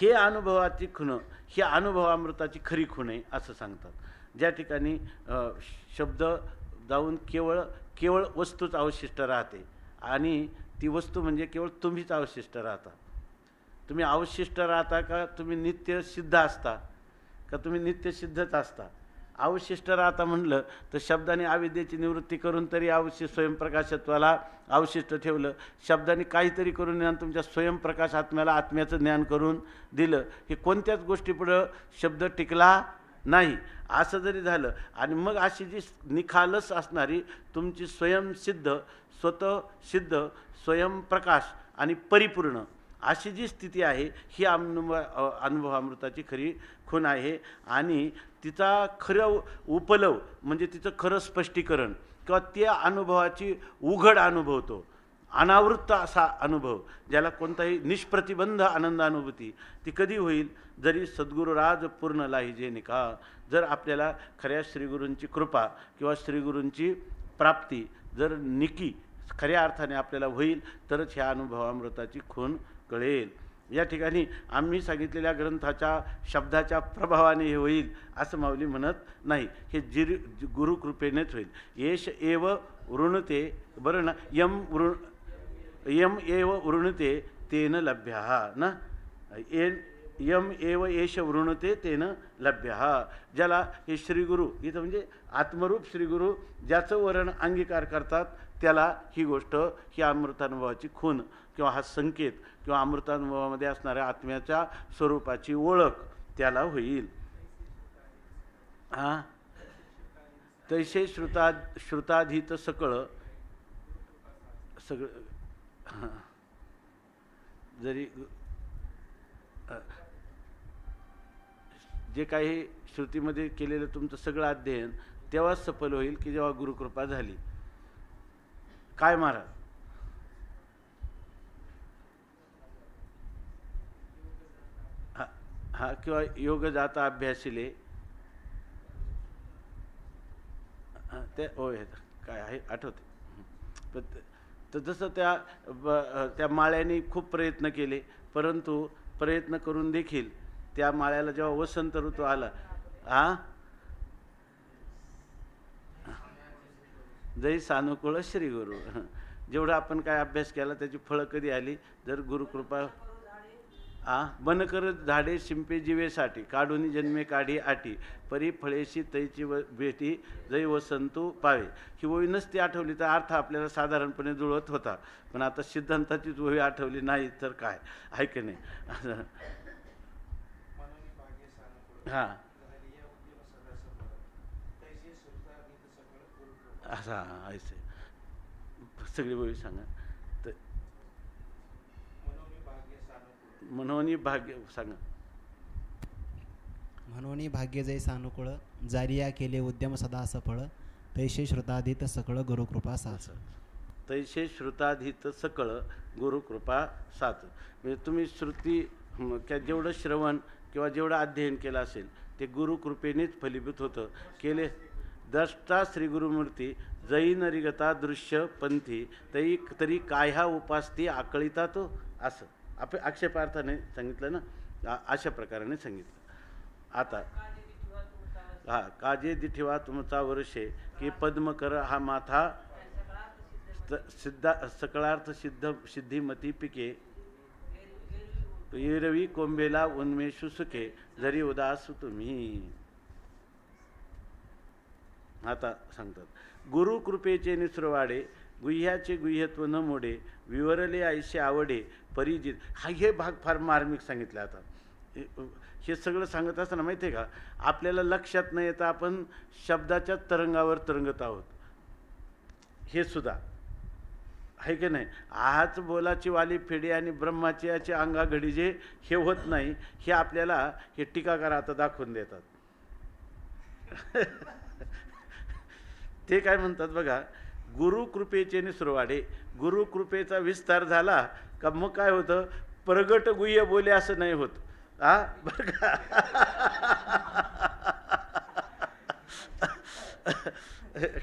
हे अनुभवाची खुणं, ही अनुभवामृताची खरी खूण आहे असं सांगतात. ज्या ठिकाणी शब्द जाऊन केवळ वस्तूच अवशिष्ट राहते, आणि ती वस्तू म्हणजे केवळ तुम्हीच अवशिष्ट राहता. तुम्ही अवशिष्ट राहता का तुम्ही नित्य सिद्ध असता का तुम्ही नित्य सिद्धच असता? अवशिष्ट राहता म्हणलं तर शब्दाने अविद्येची निवृत्ती करून तरी अवशिष्ट स्वयंप्रकाशत्वाला अवशिष्ट ठेवलं. शब्दाने काहीतरी करून ज्ञान तुमच्या स्वयंप्रकाश आत्म्याला आत्म्याचं ज्ञान करून दिलं. हे कोणत्याच गोष्टीपुढं शब्द टिकला नाही. असं जरी झालं आणि मग अशी जी निखालस असणारी तुमची स्वयंसिद्ध स्वतः सिद्ध स्वयंप्रकाश आणि परिपूर्ण अशी जी स्थिती आहे ही अनुभवामृताची खरी खूण आहे. आणि तिचा खरं उपलव म्हणजे तिचं खरं स्पष्टीकरण किंवा त्या अनुभवाची उघड अनुभवतो अनावृत्त असा अनुभव, ज्याला कोणताही निष्प्रतिबंध आनंदानुभूती, ती कधी होईल? जरी सद्गुरुराज पूर्ण लाहिजे निका. जर आपल्याला खऱ्या श्रीगुरूंची कृपा किंवा श्रीगुरूंची प्राप्ती जर निकी खऱ्या अर्थाने आपल्याला होईल तरच ह्या अनुभवामृताची खूण कळेल. या ठिकाणी आम्ही सांगितलेल्या ग्रंथाच्या शब्दाच्या प्रभावाने हे होईल असं माऊली म्हणत नाही. हे गुरुकृपेनेच होईल. येश एव वृणते बरं ना, यम एव वृणते तेन लभ्यः ना, यम एव येश वृणते तेन लभ्यः. ज्याला हे श्रीगुरु इथं म्हणजे आत्मरूप श्रीगुरु ज्याचं वर्ण अंगीकार करतात त्याला ही गोष्ट, ही अमृतानुभवाची खूण किंवा हा संकेत किंवा अमृतानुभवामध्ये असणाऱ्या आत्म्याच्या स्वरूपाची ओळख त्याला होईल. तैसे श्रुताधीत सगळं जरी जे काही श्रुतीमध्ये केलेलं तुमचं सगळं अध्ययन तेव्हाच सफल होईल की जेव्हा गुरुकृपा झाली. काय महाराज? हा किंवा योग जाता अभ्यासिले ते होय काय आहे आठवते. तर जसं त्या माळ्याने खूप प्रयत्न केले, परंतु प्रयत्न करून देखील त्या माळ्याला जेव्हा वसंत ऋतू आला जय सानुकूळ श्रीगुरु, जेवढा आपण काय अभ्यास केला त्याची फळं कधी आली? जर गुरुकृपा. बनकर झाडे शिंपे जीवेसाठी काढून जन्मे काढी आटी परी फळेशी तैची भेटी जय वसंतू पावे. ही ओवी नसती आठवली तर अर्थ आपल्याला साधारणपणे जुळत होता, पण आता सिद्धांताचीच ओवी आठवली नाही तर काय आहे की नाही? हां असा ऐसे सगळी ओवी सांगा. तर मनोनी भाग्य सांगा. मनोनी भाग्य जय सानुकूळ जारिया केले उद्यम सदा सफळ तैसे श्रुताधीत सकळ गुरुकृपा साच. तैसे श्रुताधीत सकळ गुरुकृपा साच. म्हणजे तुम्ही श्रुती जेवढं श्रवण किंवा जेवढं अध्ययन केलं असेल ते गुरुकृपेनेच फलीभूत होतं. केले द्रष्टा श्री गुरुमूर्ती जैन नरिगता दृश्य पंथी तरी काय हा उपासती आकळिता तो, असं आक्षेपार्थाने सांगितलं ना, अशा प्रकाराने सांगितलं. आता काजे दिठिवा तुमचा वर्षे की पद्मकर हा माथा सकळार्थ सिद्धिमती पिके एरवी कोंबेला उन्मेषु सुखे जरी उदास तुम्ही. आता सांगतात, गुरु कृपेचे निसरवाडे गुह्याचे गुह्यत्व न मोडे विवरले आयसे आवडे परिजित. हे भाग फार मार्मिक सांगितला. आता हे सगळं सांगत असताना माहिती आहे का, आपल्याला लक्षात न येता आपण शब्दाच्या तरंगावर तरंगत आहोत. हे सुद्धा आहे की नाही. आज बोलाची वाली फेडी आणि ब्रह्माची याची अंगाघडी जे हे होत नाही, हे आपल्याला हे टीकाकार आता दाखवून देतात. ते काय म्हणतात बघा, गुरुकृपेचे निसरवाडे. गुरुकृपेचा विस्तार झाला का मग काय होतं, प्रगट गुह्य बोले असं नाही होत. बरं का.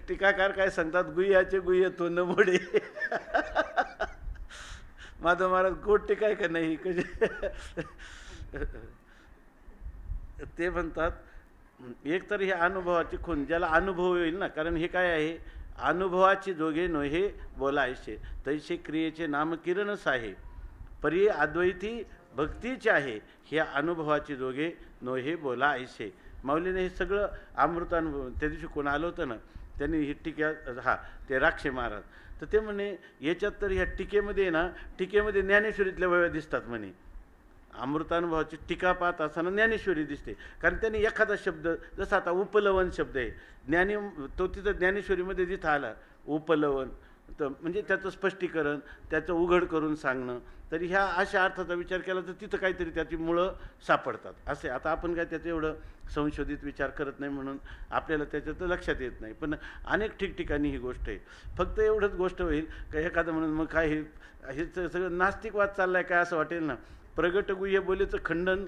टीकाकार काय सांगतात, गुह्याचे गुह्यत्व न मोडे. माधव महाराज गोड टीका का नाही कसे. ते म्हणतात, एक तर हे अनुभवाची खून, ज्याला अनुभव येईल ना, कारण हे काय आहे, अनुभवाची जोगे नोहे बोलायचे तैसे क्रियेचे नाम किरणच आहे. परी अद्वैती भक्तीचे आहे, हे अनुभवाची जोगे नोहे बोलायचे. माऊलीने हे सगळं अमृतानुभव. त्या दिवशी कोण आलं होतं ना, त्यांनी ही टीका, ते राक्षे महाराज, तर ते म्हणे याच्यात तर ह्या टीकेमध्ये ना, टीकेमध्ये ज्ञानेश्वरीतल्या वया दिसतात म्हणे. अमृतानुभवाची टीका पाहत असताना ज्ञानेश्वरी दिसते, कारण त्यांनी एखादा शब्द, जसा आता उपलवन शब्द आहे, ज्ञानी तो तिथं ज्ञानेश्वरीमध्ये जिथं आला उपलवन, तर म्हणजे त्याचं स्पष्टीकरण, त्याचं उघड करून सांगणं. तरी ह्या अशा अर्थाचा विचार केला तर तिथं काहीतरी त्याची मुळं सापडतात असे. आता आपण काय त्याचं एवढं संशोधित विचार करत नाही म्हणून आपल्याला त्याच्यात लक्षात येत नाही, पण अनेक ठिकठिकाणी ही गोष्ट आहे. फक्त एवढंच गोष्ट होईल का एखादं म्हणून मग काय हे सगळं नास्तिकवाद चाललाय काय असं वाटेल ना. प्रगट गुह्य बोलीचं खंडन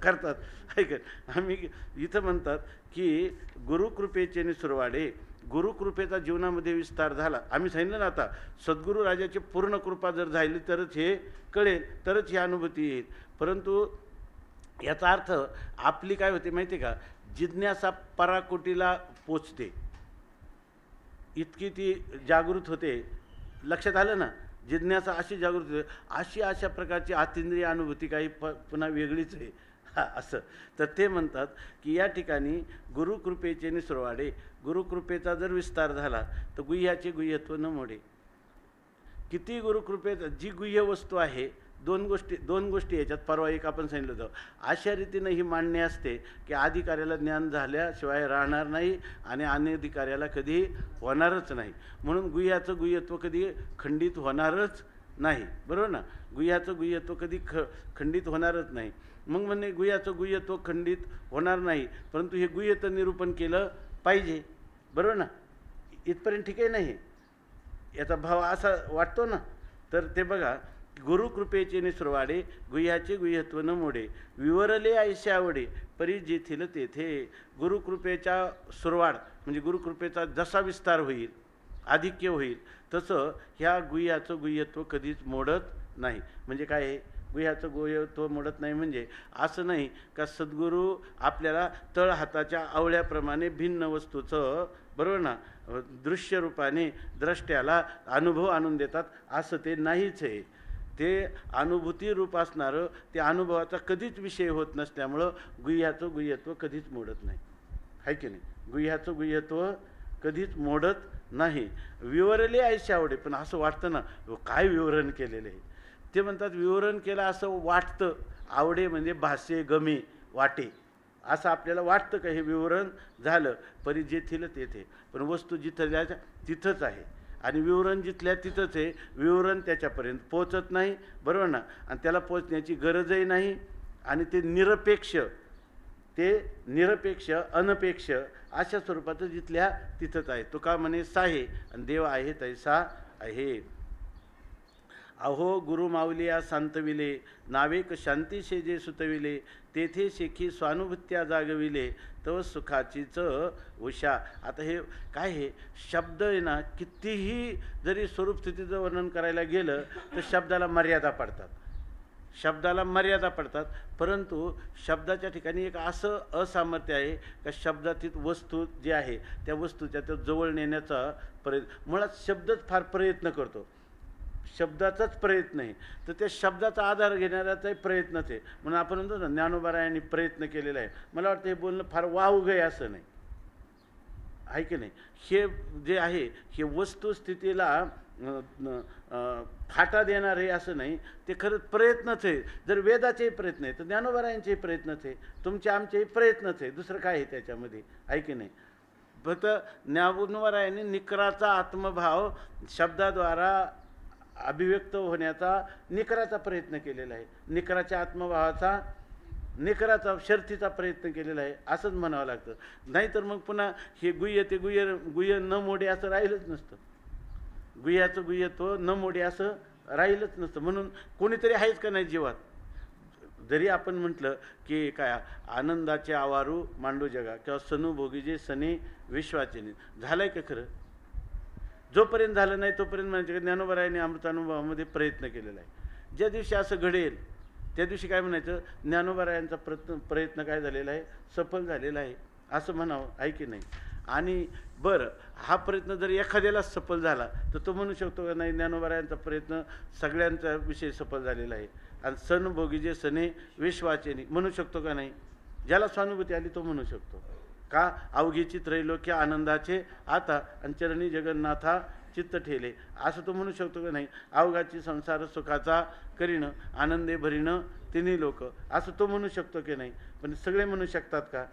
करतात. ऐक, आम्ही इथं म्हणतात की गुरुकृपेचे निसरवाडे. गुरुकृपेचा जीवनामध्ये विस्तार झाला. आम्ही सांगितलं ना, आता सद्गुरू राजाची पूर्ण कृपा जर झाली तरच हे कळेल, तरच ही अनुभूती येईल. परंतु याचा अर्थ आपली काय होते माहिती आहे का, जिज्ञासा पराकोटीला पोचते, इतकी ती जागृत होते. लक्षात आलं ना, जिज्ञासा अशी जागृत होते, अशा प्रकारची आतिंद्रिय अनुभूती काही पुन्हा वेगळीच आहे. असं तर ते म्हणतात की या ठिकाणी गुरुकृपेचे निसरवाडे. गुरुकृपेचा जर विस्तार झाला तर गुह्याचे गुह्यत्व न मोडे. किती गुरुकृपेचा जी गुह्य वस्तू आहे, दोन गोष्टी याच्यात परवा एक आपण सांगितलं होतं. अशा रीतीनं ही मांडणी असते की अधिकाऱ्याला ज्ञान झाल्याशिवाय राहणार नाही आणि अनधिकाऱ्याला कधी होणारच नाही. म्हणून गुह्याचं गुह्यत्व कधी खंडित होणारच नाही, बरोबर ना. गुह्याचं गुह्यत्व कधी खंडित होणारच नाही. मग म्हणे गुह्याचं गुह्यत्व खंडित होणार नाही, परंतु हे गुह्यत्व निरूपण केलं पाहिजे, बरोबर ना. इथपर्यंत ठीक आहे नाही, याचा भाव असा वाटतो ना. तर ते बघा, गुरुकृपेचे निसरवाडे गुह्याचे गुह्यत्व न मोडे विवरले आयसे आवडे परी जेथील तेथे. गुरुकृपेच्या सुरवाड म्हणजे गुरुकृपेचा जसा विस्तार होईल, आधिक्य होईल, तसं ह्या गुह्याचं गुह्यत्व कधीच मोडत नाही. म्हणजे काय आहे, गुह्याचं गुह्यत्व मोडत नाही म्हणजे असं नाही का सद्गुरू आपल्याला तळ हाताच्या आवळ्याप्रमाणे भिन्न वस्तूचं, बरोबर ना, दृश्य रूपाने द्रष्ट्याला अनुभव आणून देतात, असं ते नाहीच आहे. ते अनुभूती रूप असणारं, ते अनुभवाचा कधीच विषय होत नसल्यामुळं गुह्याचं गुह्यत्व कधीच मोडत नाही, आहे की नाही. गुह्याचं गुह्यत्व कधीच मोडत नाही. विवरले आयशी आवडे, पण असं वाटतं ना काय विवरण केलेलं आहे. ते म्हणतात विवरण केलं असं वाटतं, आवडे म्हणजे भाष्य गमे वाटे, असं आपल्याला वाटतं का हे विवरण झालं. परी जेथील तेथे, पण वस्तू जिथं जायच्या तिथंच आहे आणि विवरण जिथल्या तिथंच आहे. विवरण त्याच्यापर्यंत पोचत नाही, बरोबर ना, आणि त्याला पोचण्याची गरजही नाही. आणि ते निरपेक्ष अनपेक्ष अशा स्वरूपाचं जिथल्या तिथंच आहे. तो का म्हणे साहे आणि देव आहे तैसा आहे. अहो गुरु माऊलिया सांतविले नावेक शांतीशे जे सुतविले तेथे शेखी स्वानुभूत्या जागविले तव सुखाचीच उषा. आता हे काय हे शब्द आहे ना, कितीही जरी स्वरूप स्थितीचं वर्णन करायला गेलं तर शब्दाला मर्यादा पडतात, शब्दाला मर्यादा पडतात. परंतु शब्दाच्या ठिकाणी एक असं असामर्थ्य आहे का शब्दातील वस्तू जी आहे त्या वस्तूच्या त्या जवळ नेण्याचा मुळात शब्दच फार प्रयत्न करतो, शब्दाचाच प्रयत्न आहे. तर त्या शब्दाचा आधार घेणाऱ्याचाही प्रयत्नच आहे. म्हणून आपण म्हणतो ना ज्ञानोबारायांनी प्रयत्न केलेला आहे. मला वाटतं हे बोलणं फार वाहूग आहे असं नाही, आहे की नाही. हे जे आहे हे वस्तुस्थितीला फाटा देणार आहे असं नाही, ते खरंच प्रयत्नच आहे. जर वेदाचेही प्रयत्न आहे तर ज्ञानोबारायांचेही प्रयत्नच आहे, तुमचे आमचेही प्रयत्नच आहे, दुसरं काय आहे त्याच्यामध्ये, आहे की नाही. फक्त ज्ञानोबारायांनी निकराचा आत्मभाव शब्दाद्वारा अभिव्यक्त होण्याचा निकराचा प्रयत्न केलेला आहे, निकराच्या आत्मभावाचा निकराचा शर्थीचा प्रयत्न केलेला आहे असंच म्हणावं लागतं. नाहीतर मग पुन्हा हे गुह्य ते गुह्य न मोडे असं राहिलंच नसतं, गुह्याचं गुह्यत्व न मोडे असं राहिलंच नसतं. म्हणून कोणीतरी आहेच का नाही जीवात. जरी आपण म्हटलं की काय आनंदाचे आवारू मांडू जगा किंवा सनुभोगी जे सने विश्वाचे झालंय का खरं. जोपर्यंत झालं नाही तोपर्यंत म्हणायचं ज्ञानोबारायांनी अमृतानुभवामध्ये प्रयत्न केलेला आहे. ज्या दिवशी असं घडेल त्या दिवशी काय म्हणायचं, ज्ञानोबारायांचा प्रयत्न काय झालेला आहे, सफल झालेला आहे असं म्हणावं, आहे की नाही. आणि बरं हा प्रयत्न जर एखाद्याला सफल झाला तर तो म्हणू शकतो का नाही ज्ञानोबारायांचा प्रयत्न सगळ्यांचा विषय सफल झालेला आहे. आणि सणभोगी जे सने विश्वाचे म्हणू शकतो का नाही, ज्याला स्वानुभूती आली तो म्हणू शकतो का. अवघीची त्रैलोक्य आनंदाचे आता आणि चरणी जगन्नाथा चित्त ठेले असं तो म्हणू शकतो का नाही. अवघाची संसार सुखाचा करीनं आनंदे भरीनं तिन्ही लोक असं तो म्हणू शकतो की नाही. पण सगळे म्हणू शकतात का,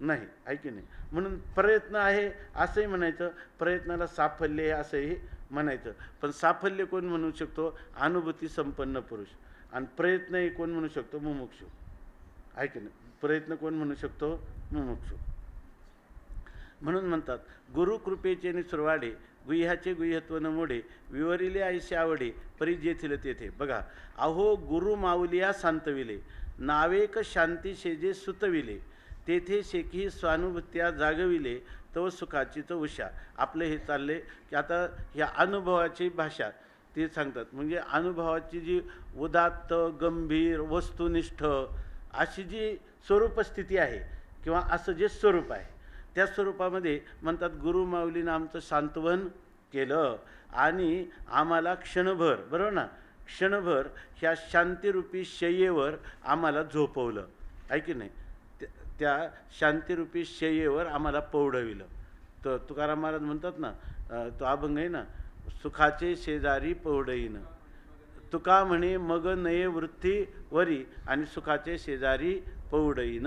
नाही, आहे की नाही. म्हणून प्रयत्न आहे असंही म्हणायचं, प्रयत्नाला साफल्य आहे असंही म्हणायचं. पण साफल्य कोण म्हणू शकतो, अनुभूती संपन्न पुरुष. आणि प्रयत्नही कोण म्हणू शकतो, मुमुक्षू, आहे की नाही. प्रयत्न कोण म्हणू शकतो, मुमुक्षू. म्हणून म्हणतात गुरुकृपेचे नि सुरवाडे गुह्याचे गुह्यत्व न मोडे विवरिले ऐसे आवडे परी जेथील तेथे. बघा, अहो गुरु माऊलिया सांतविले नावेक शांती शेजे सुतविले तेथे शेकी स्वानुभूत्या जागविले तव सुखाची तो उषा. आपलं हे चालले की आता ह्या अनुभवाची भाषा ते सांगतात. म्हणजे अनुभवाची जी उदात्त गंभीर वस्तुनिष्ठ अशी जी स्वरूपस्थिती आहे किंवा असं जे स्वरूप आहे त्या स्वरूपामध्ये म्हणतात गुरु माऊलीनं आमचं सांत्वन केलं आणि आम्हाला क्षणभर, बरोबर ना, क्षणभर ह्या शांतिरूपी शय्येवर आम्हाला झोपवलं, आहे की नाही. त्या शांतिरूपी शय्येवर आम्हाला पौडविलं. तर तुकाराम महाराज म्हणतात ना, तो अभंग आहे ना, सुखाचे शेजारी पौडईन तुका म्हणे मग नये वृत्ती वरी आणि सुखाचे शेजारी पौडईन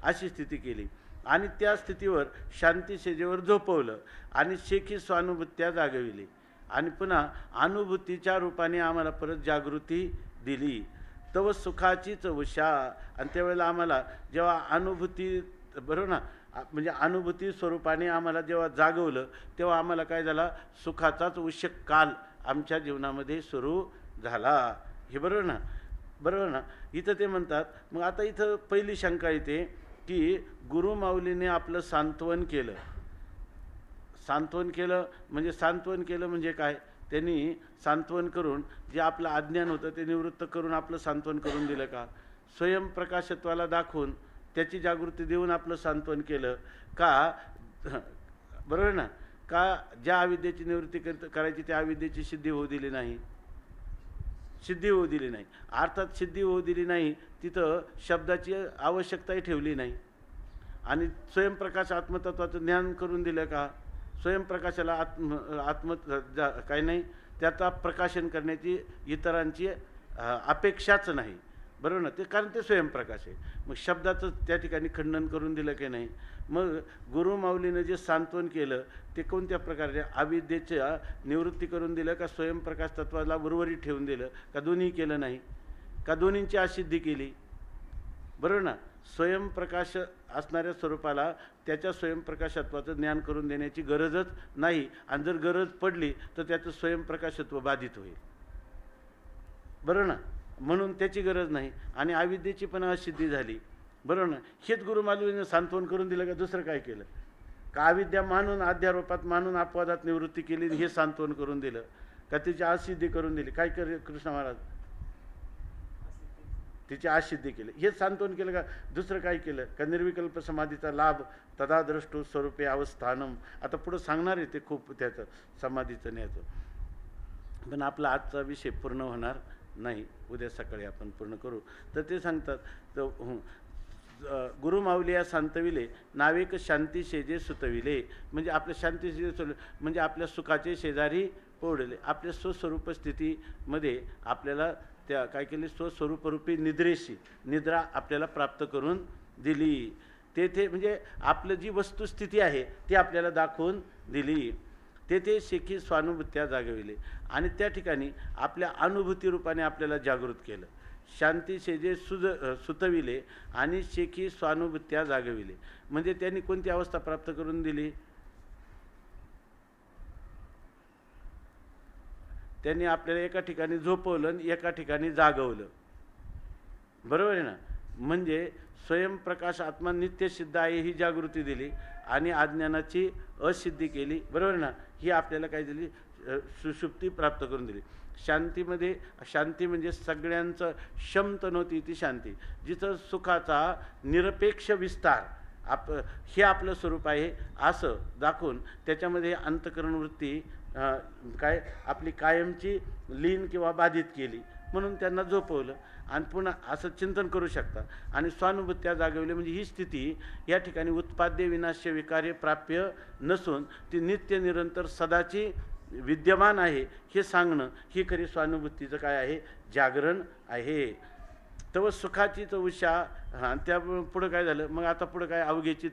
अशी स्थिती केली. आणि त्या स्थितीवर शांती शेजेवर झोपवलं आणि शेखी स्वानुभूत्या जागविली आणि पुन्हा अनुभूतीच्या रूपाने आम्हाला परत जागृती दिली. तव सुखाचीच उषा. आणि त्यावेळेला आम्हाला जेव्हा अनुभूती, बरोबर ना, म्हणजे अनुभूती स्वरूपाने आम्हाला जेव्हा जागवलं तेव्हा आम्हाला काय झाला, सुखाचाच उषक काल आमच्या जीवनामध्ये सुरू झाला. हे बरोबर ना, बरोबर ना. इथं ते म्हणतात. मग आता इथं पहिली शंका येते की गुरु माऊलीने आपलं सांत्वन केलं. सांत्वन केलं म्हणजे काय, त्यांनी सांत्वन करून जे आपलं अज्ञान होतं ते निवृत्त करून आपलं सांत्वन करून दिलं का, स्वयंप्रकाशत्वाला दाखवून त्याची जागृती देऊन आपलं सांत्वन केलं का, बरोबर ना. का ज्या अविद्येची निवृत्ती करायची त्या अविद्येची सिद्धी होऊ दिली नाही, सिद्धी होऊ दिली नाही. अर्थात सिद्धी होऊ दिली नाही तिथं शब्दाची आवश्यकताही ठेवली नाही. आणि स्वयंप्रकाश आत्मतत्वाचं ज्ञान करून दिलं का, स्वयंप्रकाशाला काय नाही, त्याचा प्रकाशन करण्याची इतरांची अपेक्षाच नाही, बरोबर ना. ते कारण ते स्वयंप्रकाश आहे. मग शब्दाचं त्या ठिकाणी खंडन करून दिलं की नाही. मग गुरु माऊलीनं जे सांत्वन केलं ते कोणत्या प्रकारे, अविद्येच्या निवृत्ती करून दिलं का स्वयंप्रकाश तत्वाला उर्वरित ठेवून दिलं का, दोन्ही केलं नाही का, दोन्हींची असिद्धी केली, बरोबर ना. स्वयंप्रकाश असणाऱ्या स्वरूपाला त्याच्या स्वयंप्रकाशत्वाचं ज्ञान करून देण्याची गरजच नाही. आणि जर गरज पडली तर त्याचं स्वयंप्रकाशत्व बाधित होईल, बरोबर ना. म्हणून त्याची गरज नाही. आणि अविद्येची पण असिद्धी झाली बरोबर ना. हेच गुरुमाऊलीने सांत्वन करून दिलं का दुसरं काय केलं? का अविद्या मानून अध्यारोपात मानून अपवादात निवृत्ती केली हे सांत्वन करून दिलं का तिची असिद्धी करून दिली? काय कर कृष्ण महाराज? तिची असिद्धी केली. हेच सांत्वन केलं का दुसरं काय केलं? का निर्विकल्प समाधीचा लाभ तदा द्रष्टो स्वरूपे अवस्थानम. आता पुढं सांगणार आहे ते खूप त्याचं समाधीचं न्यायचं. पण आपला आजचा विषय पूर्ण होणार नाही, उद्या सकाळी आपण पूर्ण करू. तर ते सांगतात तर गुरुमाऊली या सांतविले नावेक शांती शेजे सुतविले. म्हणजे आपल्या शांती शेजे म्हणजे आपल्या सुखाचे शेजारी पोळले. आपल्या स्वस्वरूप स्थितीमध्ये आपल्याला त्या काय केले? स्वस्वरूपरूपी निद्रेशी निद्रा आपल्याला प्राप्त करून दिली. तेथे म्हणजे आपलं जी वस्तुस्थिती आहे ती आपल्याला दाखवून दिली. तेथे शेखी स्वानुभूत्या जागविले आणि त्या ठिकाणी आपल्या अनुभूती रूपाने आपल्याला जागृत केलं. शांती शेजे सुतविले आणि शेखी स्वानुभूत्या जागविले. म्हणजे त्यांनी कोणती अवस्था प्राप्त करून दिली? त्यांनी आपल्याला एका ठिकाणी झोपवलं आणि एका ठिकाणी जागवलं. बरोबर आहे ना. म्हणजे स्वयंप्रकाश आत्मा नित्यसिद्ध आहे ही जागृती दिली आणि अज्ञानाची असिद्धी केली. बरोबर आहे ना. ही आपल्याला काय दिली? सुषुप्ती प्राप्त करून दिली. शांतीमध्ये शांती म्हणजे सगळ्यांचं क्षमत नव्हती ती शांती, जिथं सुखाचा निरपेक्ष विस्तार हे आपलं स्वरूप आहे असं दाखवून त्याच्यामध्ये अंतःकरण वृत्ती काय आपली कायमची लीन किंवा बाधित केली. म्हणून त्यांना झोपवलं आणि पुन्हा असं चिंतन करू शकता. आणि स्वानुभूत्या जागवले म्हणजे ही स्थिती या ठिकाणी उत्पाद्य विनाश्य विकार्य प्राप्य नसून ती नित्य निरंतर सदाची विद्यमान आहे हे सांगणं ही खरी स्वानुभूतीचं काय आहे? जागरण आहे. तेव्हा सुखाचीच उषा. हां, त्या पुढं काय झालं? मग आता पुढं काय? अवघेची